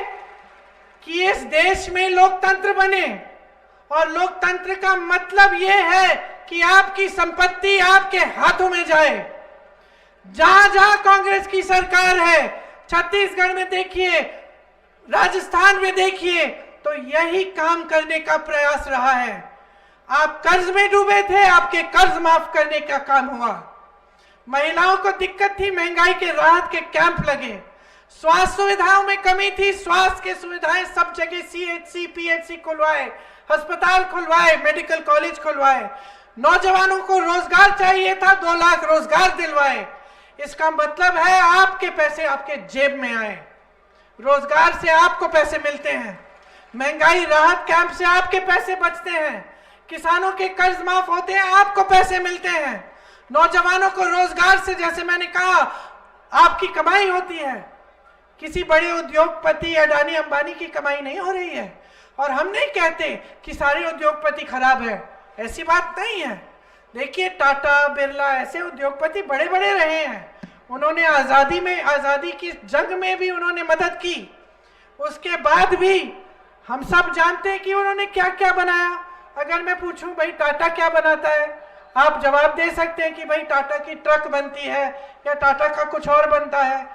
कि इस देश में लोकतंत्र बने, और लोकतंत्र का मतलब यह है कि आपकी संपत्ति आपके हाथों में जाए। जहां जहां कांग्रेस की सरकार है, छत्तीसगढ़ में देखिए, राजस्थान में देखिए, तो यही काम करने का प्रयास रहा है। आप कर्ज में डूबे थे, आपके कर्ज माफ करने का काम हुआ। महिलाओं को दिक्कत थी, महंगाई के राहत के कैंप लगे। स्वास्थ्य सुविधाओं में कमी थी, स्वास्थ्य की सुविधाएं सब जगह CHC PHC खुलवाए, अस्पताल खुलवाए, मेडिकल कॉलेज खुलवाए। नौजवानों को रोजगार चाहिए था, 2 लाख रोजगार दिलवाए। इसका मतलब है आपके पैसे आपके जेब में आए, रोजगार से आपको पैसे मिलते हैं, महंगाई राहत कैंप से आपके पैसे बचते हैं, किसानों के कर्ज माफ होते हैं, आपको पैसे मिलते हैं, नौजवानों को रोजगार से, जैसे मैंने कहा, आपकी कमाई होती है। किसी बड़े उद्योगपति अडानी अंबानी की कमाई नहीं हो रही है। और हम नहीं कहते कि सारे उद्योगपति खराब है, ऐसी बात नहीं है। देखिए टाटा बिरला ऐसे उद्योगपति बड़े बड़े रहे हैं, उन्होंने आजादी की जंग में भी उन्होंने मदद की, उसके बाद भी हम सब जानते हैं कि उन्होंने क्या क्या बनाया। अगर मैं पूछूं भाई टाटा क्या बनाता है, आप जवाब दे सकते हैं कि भाई टाटा की ट्रक बनती है या टाटा का कुछ और बनता है,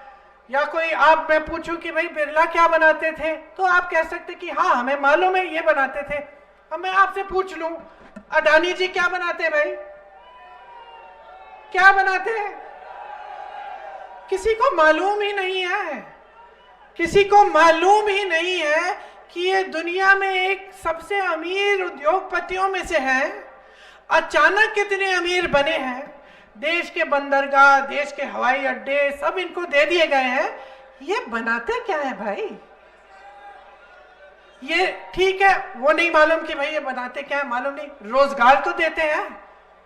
या कोई आप मैं पूछूं कि भाई बिरला क्या बनाते थे, तो आप कह सकते कि हाँ हमें मालूम है ये बनाते थे। अब मैं आपसे पूछ लूं अडानी जी क्या बनाते हैं, भाई क्या बनाते हैं? किसी को मालूम ही नहीं है, किसी को मालूम ही नहीं है कि ये दुनिया में एक सबसे अमीर उद्योगपतियों में से है। अचानक कितने अमीर बने हैं, देश के बंदरगाह, देश के हवाई अड्डे सब इनको दे दिए गए हैं। ये बनाते क्या है भाई? ये ठीक है, वो नहीं मालूम कि भाई ये बनाते क्या है, मालूम नहीं। रोजगार तो देते हैं,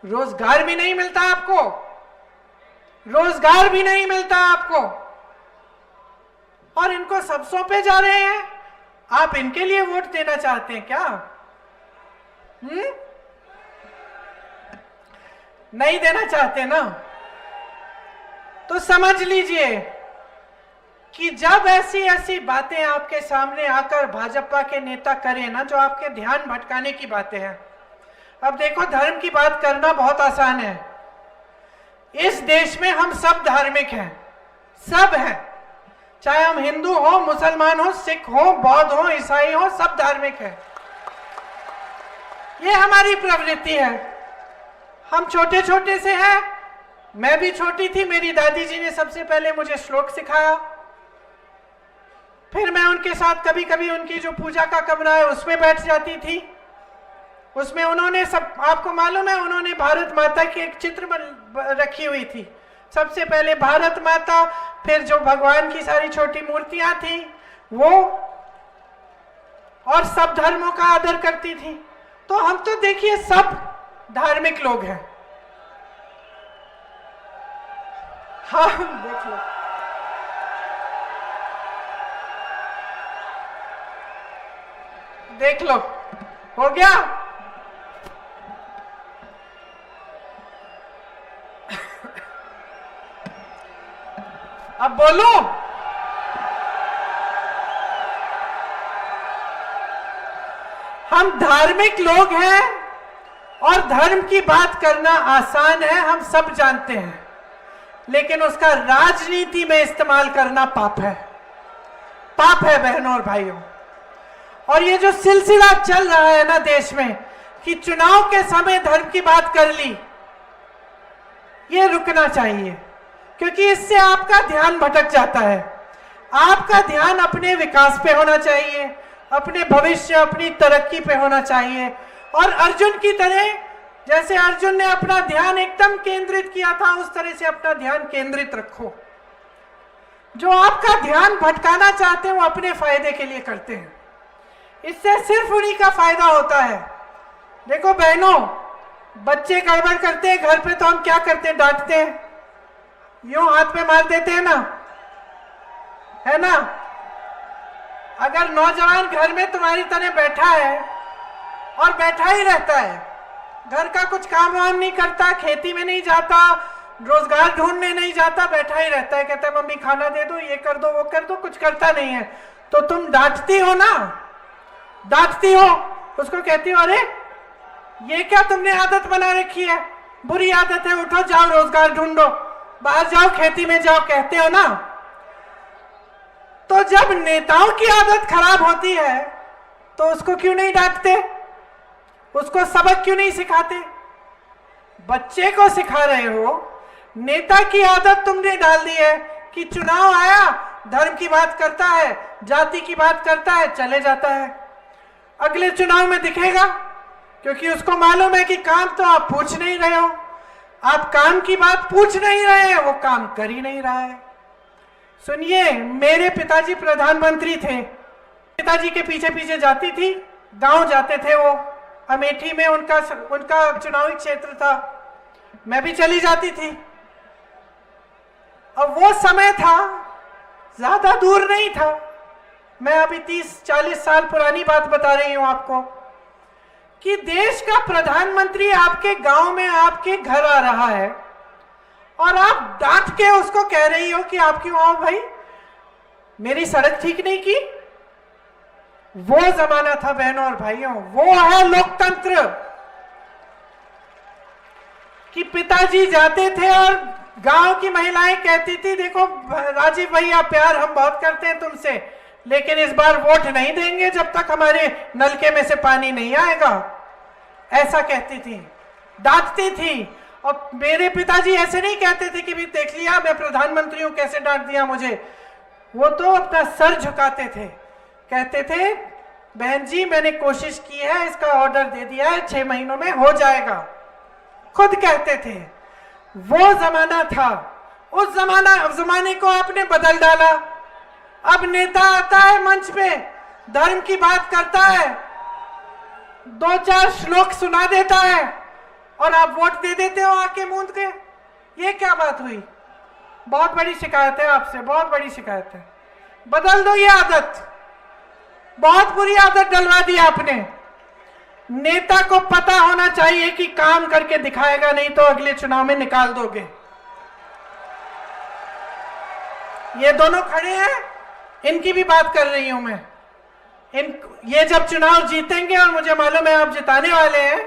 रोजगार भी नहीं मिलता आपको, रोजगार भी नहीं मिलता आपको, और इनको सब सौंपे जा रहे हैं। आप इनके लिए वोट देना चाहते हैं क्या? नहीं देना चाहते ना? तो समझ लीजिए कि जब ऐसी ऐसी बातें आपके सामने आकर भाजपा के नेता करें ना, जो आपके ध्यान भटकाने की बातें हैं। अब देखो, धर्म की बात करना बहुत आसान है। इस देश में हम सब धार्मिक हैं, सब हैं, चाहे हम हिंदू हो, मुसलमान हो, सिख हो, बौद्ध हो, ईसाई हो, सब धार्मिक हैं। ये हमारी प्रवृत्ति है। हम छोटे छोटे से हैं, मैं भी छोटी थी, मेरी दादी जी ने सबसे पहले मुझे श्लोक सिखाया, फिर मैं उनके साथ कभी कभी उनकी जो पूजा का कमरा है उसमें बैठ जाती थी। उसमें उन्होंने सब, आपको मालूम है, उन्होंने भारत माता की एक चित्र रखी हुई थी। सबसे पहले भारत माता, फिर जो भगवान की सारी छोटी मूर्तियां थी वो, और सब धर्मों का आदर करती थी। तो हम तो देखिए सब धार्मिक लोग हैं। हाँ देख लो, देख लो, हो गया। अब बोलो, हम धार्मिक लोग हैं और धर्म की बात करना आसान है, हम सब जानते हैं, लेकिन उसका राजनीति में इस्तेमाल करना पाप है, पाप है बहनों और भाइयों। और ये जो सिलसिला चल रहा है ना देश में कि चुनाव के समय धर्म की बात कर ली, ये रुकना चाहिए, क्योंकि इससे आपका ध्यान भटक जाता है। आपका ध्यान अपने विकास पे होना चाहिए, अपने भविष्य, अपनी तरक्की पे होना चाहिए। और अर्जुन की तरह, जैसे अर्जुन ने अपना ध्यान एकदम केंद्रित किया था, उस तरह से अपना ध्यान केंद्रित रखो। जो आपका ध्यान भटकाना चाहते हैं वो अपने फायदे के लिए करते हैं, इससे सिर्फ उन्हीं का फायदा होता है। देखो बहनों, बच्चे गड़बड़ करते हैं घर पे तो हम क्या करते हैं, डांटते हैं, यूं हाथ पे मार देते हैं ना, है ना। अगर नौजवान घर में तुम्हारी तरह बैठा है और बैठा ही रहता है, घर का कुछ काम वाम नहीं करता, खेती में नहीं जाता, रोजगार ढूंढने नहीं जाता, बैठा ही रहता है, कहता है मम्मी खाना दे दो, ये कर दो, वो कर दो, कुछ करता नहीं है, तो तुम डांटती हो ना, डांटती हो, उसको कहती हो अरे ये क्या तुमने आदत बना रखी है, बुरी आदत है, उठो जाओ रोजगार ढूंढो, बाहर जाओ, खेती में जाओ, कहते हो ना। तो जब नेताओं की आदत खराब होती है तो उसको क्यों नहीं डांटते, उसको सबक क्यों नहीं सिखाते? बच्चे को सिखा रहे हो, नेता की आदत तुमने डाल दी है कि चुनाव आया धर्म की बात करता है, जाति की बात करता है, चले जाता है। अगले चुनाव में दिखेगा, क्योंकि उसको मालूम है कि काम तो आप पूछ नहीं रहे हो, आप काम की बात पूछ नहीं रहे हैं, वो काम कर ही नहीं रहा है। सुनिए, मेरे पिताजी प्रधानमंत्री थे, पिताजी के पीछे पीछे जाती थी, गांव जाते थे वो, अमेठी में उनका चुनावी क्षेत्र था, मैं भी चली जाती थी। अब वो समय था, ज्यादा दूर नहीं था, मैं अभी 30-40 साल पुरानी बात बता रही हूं आपको, कि देश का प्रधानमंत्री आपके गांव में आपके घर आ रहा है और आप डांट के उसको कह रही हो कि आप क्यों आओ भाई, मेरी सड़क ठीक नहीं की। वो जमाना था बहनों और भाइयों, वो है लोकतंत्र। कि पिताजी जाते थे और गांव की महिलाएं कहती थी, देखो राजीव भैया, प्यार हम बहुत करते हैं तुमसे, लेकिन इस बार वोट नहीं देंगे जब तक हमारे नलके में से पानी नहीं आएगा। ऐसा कहती थी, डांटती थी। और मेरे पिताजी ऐसे नहीं कहते थे कि भी देख लिया मैं प्रधानमंत्री हूं, कैसे डांट दिया मुझे। वो तो अपना सर झुकाते थे, कहते थे बहन जी मैंने कोशिश की है, इसका ऑर्डर दे दिया है, 6 महीनों में हो जाएगा, खुद कहते थे। वो जमाना था, उस जमाने को आपने बदल डाला। अब नेता आता है मंच पे, धर्म की बात करता है, 2-4 श्लोक सुना देता है और आप वोट दे देते हो आके मूंद के। ये क्या बात हुई? बहुत बड़ी शिकायत है आपसे, बहुत बड़ी शिकायत है। बदल दो ये आदत, बहुत बुरी आदत डलवा दी आपने। नेता को पता होना चाहिए कि काम करके दिखाएगा, नहीं तो अगले चुनाव में निकाल दोगे। ये दोनों खड़े हैं, इनकी भी बात कर रही हूं मैं। ये जब चुनाव जीतेंगे, और मुझे मालूम है आप जिताने वाले हैं,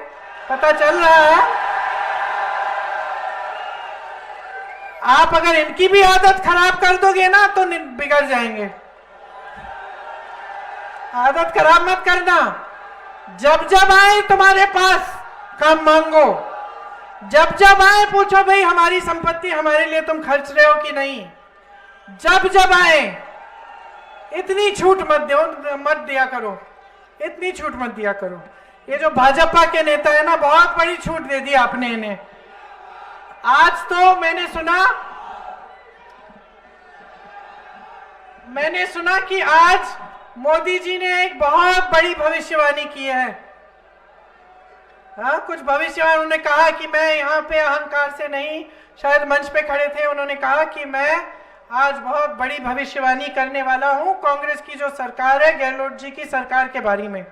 पता चल रहा है, आप अगर इनकी भी आदत खराब कर दोगे ना तो बिगड़ जाएंगे। आदत खराब मत करना। जब जब आए तुम्हारे पास काम मांगो, जब जब आए पूछो भाई हमारी संपत्ति हमारे लिए तुम खर्च रहे हो कि नहीं। जब जब आए, इतनी छूट मत दिया करो, इतनी छूट मत दिया करो। ये जो भाजपा के नेता है ना, बहुत बड़ी छूट दे दी आपने इन्हें। आज तो मैंने सुना कि आज मोदी जी ने एक बहुत बड़ी भविष्यवाणी की है। हाँ, कुछ भविष्यवाणी उन्होंने कहा कि मैं यहाँ पे अहंकार से नहीं, शायद मंच पे खड़े थे, उन्होंने कहा कि मैं आज बहुत बड़ी भविष्यवाणी करने वाला हूं कांग्रेस की जो सरकार है, गहलोत जी की सरकार के बारे में।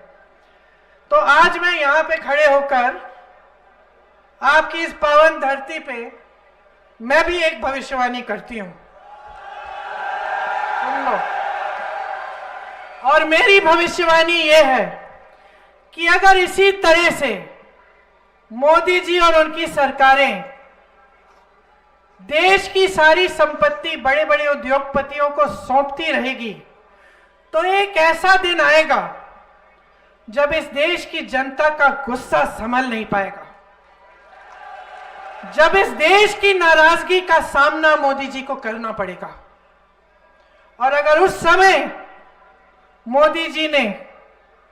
तो आज मैं यहाँ पे खड़े होकर आपकी इस पावन धरती पे मैं भी एक भविष्यवाणी करती हूं, सुन लो। और मेरी भविष्यवाणी यह है कि अगर इसी तरह से मोदी जी और उनकी सरकारें देश की सारी संपत्ति बड़े बड़े उद्योगपतियों को सौंपती रहेगी, तो एक ऐसा दिन आएगा जब इस देश की जनता का गुस्सा संभल नहीं पाएगा, जब इस देश की नाराजगी का सामना मोदी जी को करना पड़ेगा। और अगर उस समय मोदी जी ने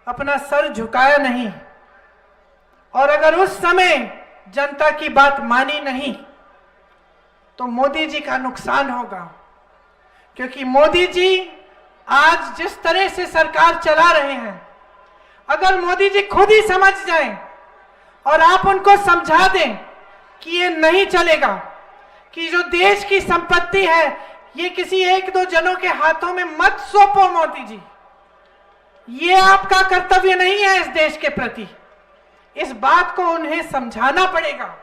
अपना सर झुकाया नहीं, और अगर उस समय जनता की बात मानी नहीं, तो मोदी जी का नुकसान होगा। क्योंकि मोदी जी आज जिस तरह से सरकार चला रहे हैं, अगर मोदी जी खुद ही समझ जाएं और आप उनको समझा दें कि ये नहीं चलेगा, कि जो देश की संपत्ति है ये किसी 1-2 जनों के हाथों में मत सौंपो मोदी जी, ये आपका कर्तव्य नहीं है इस देश के प्रति। इस बात को उन्हें समझाना पड़ेगा।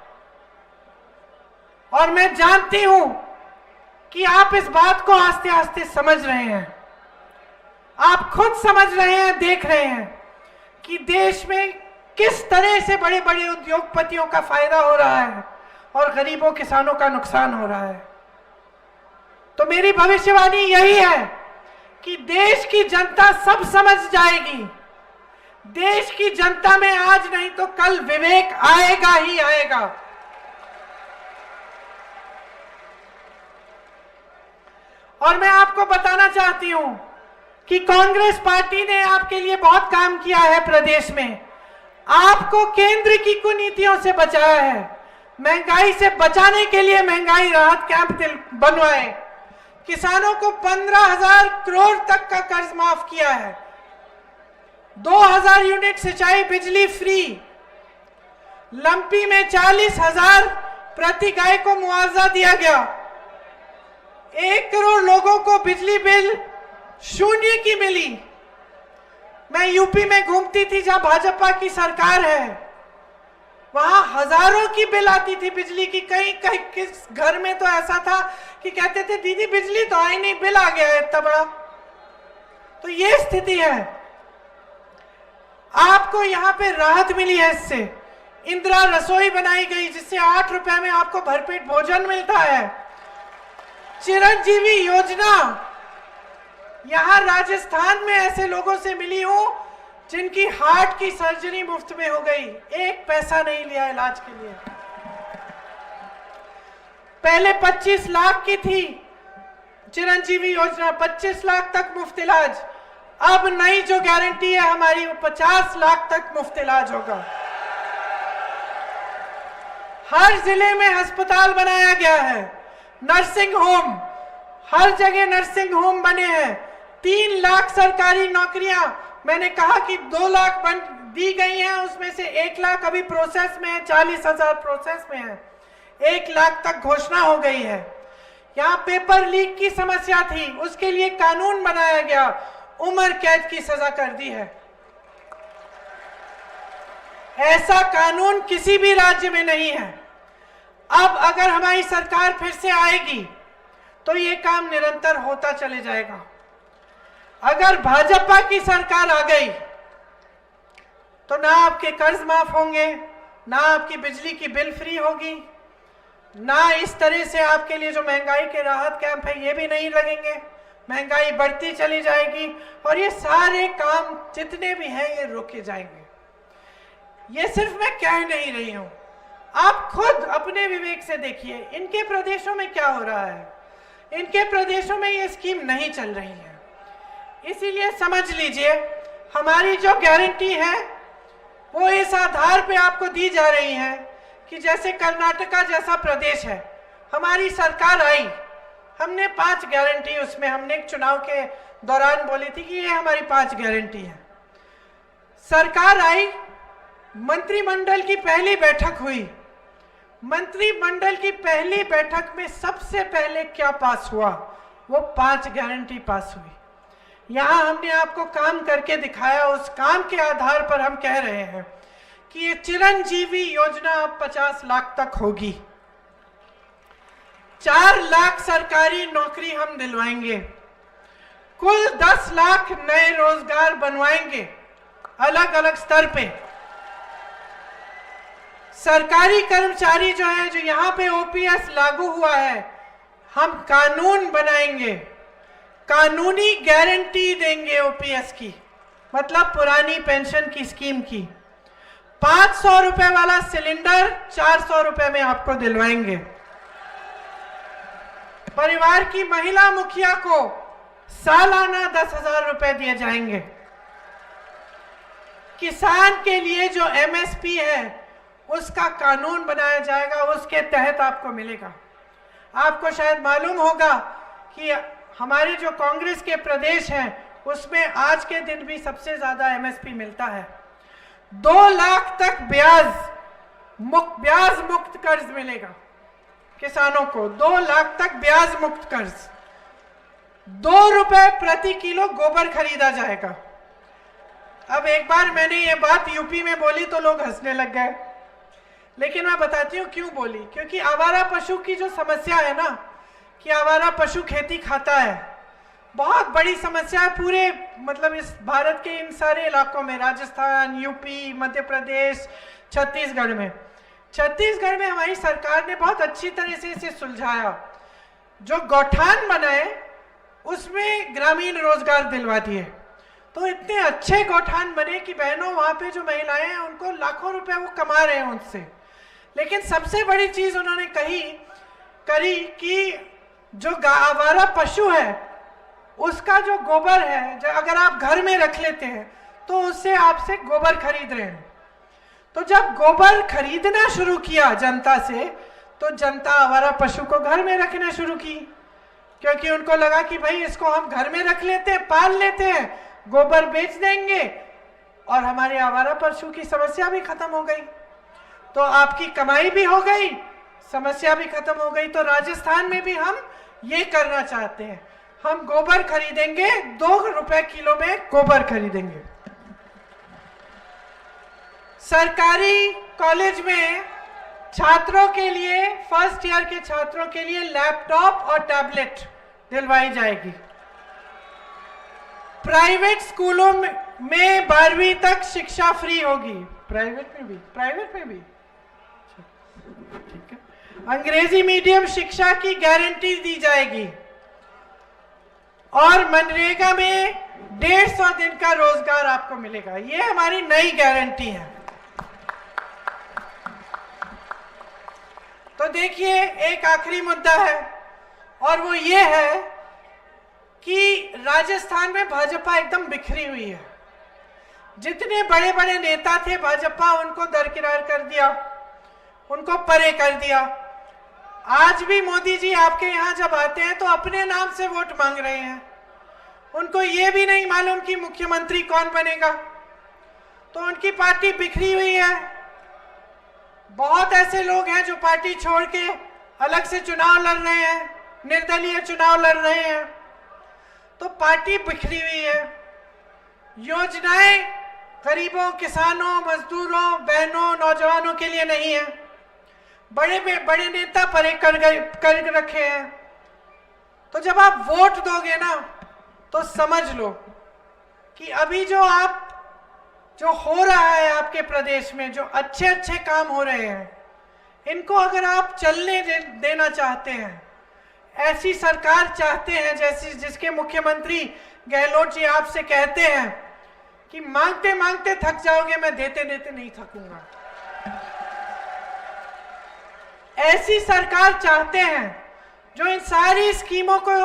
और मैं जानती हूं कि आप इस बात को आस्ते आस्ते समझ रहे हैं, आप खुद समझ रहे हैं, देख रहे हैं कि देश में किस तरह से बड़े बड़े उद्योगपतियों का फायदा हो रहा है और गरीबों किसानों का नुकसान हो रहा है। तो मेरी भविष्यवाणी यही है कि देश की जनता सब समझ जाएगी। देश की जनता में आज नहीं तो कल विवेक आएगा ही आएगा। और मैं आपको बताना चाहती हूं कि कांग्रेस पार्टी ने आपके लिए बहुत काम किया है प्रदेश में, आपको केंद्र की कुनीतियों से बचाया है, महंगाई से बचाने के लिए महंगाई राहत कैंप बनवाए, किसानों को 15,000 करोड़ तक का कर्ज माफ किया है, 2,000 यूनिट सिंचाई बिजली फ्री, लंपी में 40,000 प्रति गाय को मुआवजा दिया गया, 1 करोड़ लोगों को बिजली बिल शून्य की मिली। मैं यूपी में घूमती थी जहां भाजपा की सरकार है, वहां हजारों की बिल आती थी बिजली की। कहीं कहीं किस घर में तो ऐसा था कि कहते थे दीदी बिजली तो आई नहीं, बिल आ गया है इतना बड़ा। तो ये स्थिति है। आपको यहां पे राहत मिली है, इससे इंदिरा रसोई बनाई गई जिससे 8 रुपए में आपको भरपेट भोजन मिलता है। चिरंजीवी योजना यहां राजस्थान में ऐसे लोगों से मिली हूं जिनकी हार्ट की सर्जरी मुफ्त में हो गई, 1 पैसा नहीं लिया इलाज के लिए। पहले 25 लाख की थी चिरंजीवी योजना, 25 लाख तक मुफ्त इलाज। अब नई जो गारंटी है हमारी, वो 50 लाख तक मुफ्त इलाज होगा। हर जिले में अस्पताल बनाया गया है, नर्सिंग होम, हर जगह नर्सिंग होम बने हैं। 3 लाख सरकारी नौकरियां, मैंने कहा कि 2 लाख दी गई हैं, उसमें से 1 लाख अभी प्रोसेस में है, 40,000 प्रोसेस में है, 1 लाख तक घोषणा हो गई है। यहाँ पेपर लीक की समस्या थी, उसके लिए कानून बनाया गया, उम्र कैद की सजा कर दी है। ऐसा कानून किसी भी राज्य में नहीं है। अब अगर हमारी सरकार फिर से आएगी तो ये काम निरंतर होता चले जाएगा। अगर भाजपा की सरकार आ गई तो ना आपके कर्ज माफ होंगे, ना आपकी बिजली की बिल फ्री होगी, ना इस तरह से आपके लिए जो महंगाई के राहत कैंप है ये भी नहीं लगेंगे, महंगाई बढ़ती चली जाएगी और ये सारे काम जितने भी हैं ये रोके जाएंगे। ये सिर्फ मैं कह नहीं रही हूं, आप खुद अपने विवेक से देखिए इनके प्रदेशों में क्या हो रहा है। इनके प्रदेशों में ये स्कीम नहीं चल रही है। इसीलिए समझ लीजिए हमारी जो गारंटी है वो इस आधार पे आपको दी जा रही है कि जैसे कर्नाटका जैसा प्रदेश है, हमारी सरकार आई, हमने 5 गारंटी उसमें हमने चुनाव के दौरान बोली थी कि ये हमारी 5 गारंटी है। सरकार आई, मंत्रिमंडल की पहली बैठक हुई, मंत्रिमंडल की पहली बैठक में सबसे पहले क्या पास हुआ, वो 5 गारंटी पास हुई। यहां हमने आपको काम करके दिखाया, उस काम के आधार पर हम कह रहे हैं कि ये चिरंजीवी योजना अब 50 लाख तक होगी। 4 लाख सरकारी नौकरी हम दिलवाएंगे, कुल 10 लाख नए रोजगार बनवाएंगे अलग अलग स्तर पे। सरकारी कर्मचारी जो है, जो यहाँ पे ओपीएस लागू हुआ है, हम कानून बनाएंगे, कानूनी गारंटी देंगे ओपीएस की, मतलब पुरानी पेंशन की स्कीम की। 500 रुपए वाला सिलेंडर 400 रुपए में आपको दिलवाएंगे। परिवार की महिला मुखिया को सालाना 10,000 रुपए दिए जाएंगे। किसान के लिए जो एमएसपी है उसका कानून बनाया जाएगा, उसके तहत आपको मिलेगा। आपको शायद मालूम होगा कि हमारे जो कांग्रेस के प्रदेश हैं उसमें आज के दिन भी सबसे ज्यादा एमएसपी मिलता है। 2 लाख तक ब्याज मुक्त कर्ज मिलेगा किसानों को, 2 लाख तक ब्याज मुक्त कर्ज। 2 रुपए प्रति किलो गोबर खरीदा जाएगा। अब एक बार मैंने ये बात यूपी में बोली तो लोग हंसने लग गए, लेकिन मैं बताती हूँ क्यों बोली। क्योंकि आवारा पशु की जो समस्या है ना, कि आवारा पशु खेती खाता है, बहुत बड़ी समस्या है पूरे मतलब इस भारत के इन सारे इलाकों में, राजस्थान, यूपी, मध्य प्रदेश, छत्तीसगढ़ में। छत्तीसगढ़ में हमारी सरकार ने बहुत अच्छी तरह से इसे सुलझाया। जो गौठान बनाए उसमें ग्रामीण रोजगार दिलवा दिए, तो इतने अच्छे गौठान बने कि बहनों वहां पे जो महिलाएं हैं उनको लाखों रुपए वो कमा रहे हैं उनसे। लेकिन सबसे बड़ी चीज उन्होंने करी कि जो आवारा पशु है उसका जो गोबर है, जो अगर आप घर में रख लेते हैं तो उससे आपसे गोबर खरीद रहे हैं। तो जब गोबर खरीदना शुरू किया जनता से, तो जनता आवारा पशु को घर में रखना शुरू की, क्योंकि उनको लगा कि भाई इसको हम घर में रख लेते हैं, पाल लेते हैं, गोबर बेच देंगे और हमारे आवारा पशु की समस्या भी खत्म हो गई। तो आपकी कमाई भी हो गई, समस्या भी खत्म हो गई। तो राजस्थान में भी हम ये करना चाहते हैं, हम गोबर खरीदेंगे, 2 रुपए किलो में गोबर खरीदेंगे। सरकारी कॉलेज में छात्रों के लिए, फर्स्ट ईयर के छात्रों के लिए लैपटॉप और टैबलेट दिलवाई जाएगी। प्राइवेट स्कूलों में 12वीं तक शिक्षा फ्री होगी। प्राइवेट में भी ठीक है। अंग्रेजी मीडियम शिक्षा की गारंटी दी जाएगी और मनरेगा में 150 दिन का रोजगार आपको मिलेगा। ये हमारी नई गारंटी है। तो देखिए, एक आखिरी मुद्दा है और वो ये है कि राजस्थान में भाजपा एकदम बिखरी हुई है। जितने बड़े बड़े नेता थे भाजपा, उनको दरकिनार कर दिया, उनको परे कर दिया। आज भी मोदी जी आपके यहाँ जब आते हैं तो अपने नाम से वोट मांग रहे हैं। उनको ये भी नहीं मालूम कि मुख्यमंत्री कौन बनेगा। तो उनकी पार्टी बिखरी हुई है। बहुत ऐसे लोग हैं जो पार्टी छोड़ के अलग से चुनाव लड़ रहे हैं, निर्दलीय चुनाव लड़ रहे हैं। तो पार्टी बिखरी हुई है। योजनाएं गरीबों, किसानों, मजदूरों, बहनों, नौजवानों के लिए नहीं है। बड़े बड़े नेता परे कर रखे हैं। तो जब आप वोट दोगे ना, तो समझ लो कि अभी जो हो रहा है आपके प्रदेश में, जो अच्छे अच्छे काम हो रहे हैं, इनको अगर आप चलने देना चाहते हैं, ऐसी सरकार चाहते हैं जैसी जिसके मुख्यमंत्री गहलोत जी आपसे कहते हैं कि मांगते मांगते थक जाओगे, मैं देते देते नहीं थकूंगा, ऐसी सरकार चाहते हैं जो इन सारी स्कीमों को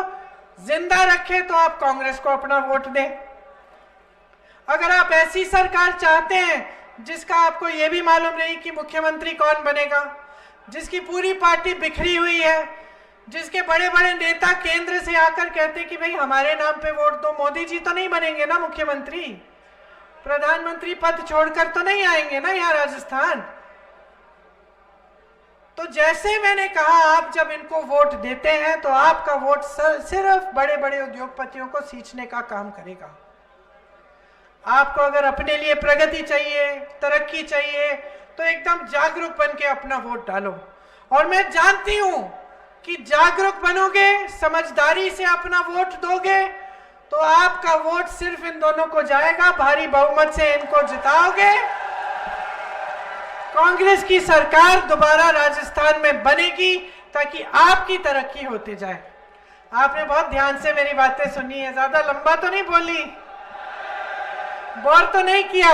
जिंदा रखे, तो आप कांग्रेस को अपना वोट दें। अगर आप ऐसी सरकार चाहते हैं जिसका आपको यह भी मालूम नहीं कि मुख्यमंत्री कौन बनेगा, जिसकी पूरी पार्टी बिखरी हुई है, जिसके बड़े बड़े नेता केंद्र से आकर कहते हैं कि भाई हमारे नाम पे वोट दो, मोदी जी तो नहीं बनेंगे ना मुख्यमंत्री, प्रधानमंत्री पद छोड़कर तो नहीं आएंगे ना यहाँ राजस्थान। तो जैसे मैंने कहा, आप जब इनको वोट देते हैं तो आपका वोट सिर्फ बड़े बड़े उद्योगपतियों को सींचने का काम करेगा। आपको अगर अपने लिए प्रगति चाहिए, तरक्की चाहिए, तो एकदम जागरूक बन के अपना वोट डालो। और मैं जानती हूं कि जागरूक बनोगे, समझदारी से अपना वोट दोगे, तो आपका वोट सिर्फ इन दोनों को जाएगा, भारी बहुमत से इनको जिताओगे। कांग्रेस की सरकार दोबारा राजस्थान में बनेगी ताकि आपकी तरक्की होती जाए। आपने बहुत ध्यान से मेरी बातें सुनी है, ज्यादा लंबा तो नहीं बोली, बोर तो नहीं किया?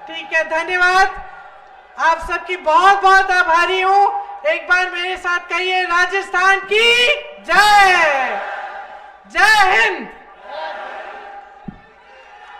ठीक है, धन्यवाद। आप सबकी बहुत बहुत आभारी हूं। एक बार मेरे साथ कहिए, राजस्थान की जय, जय हिंद।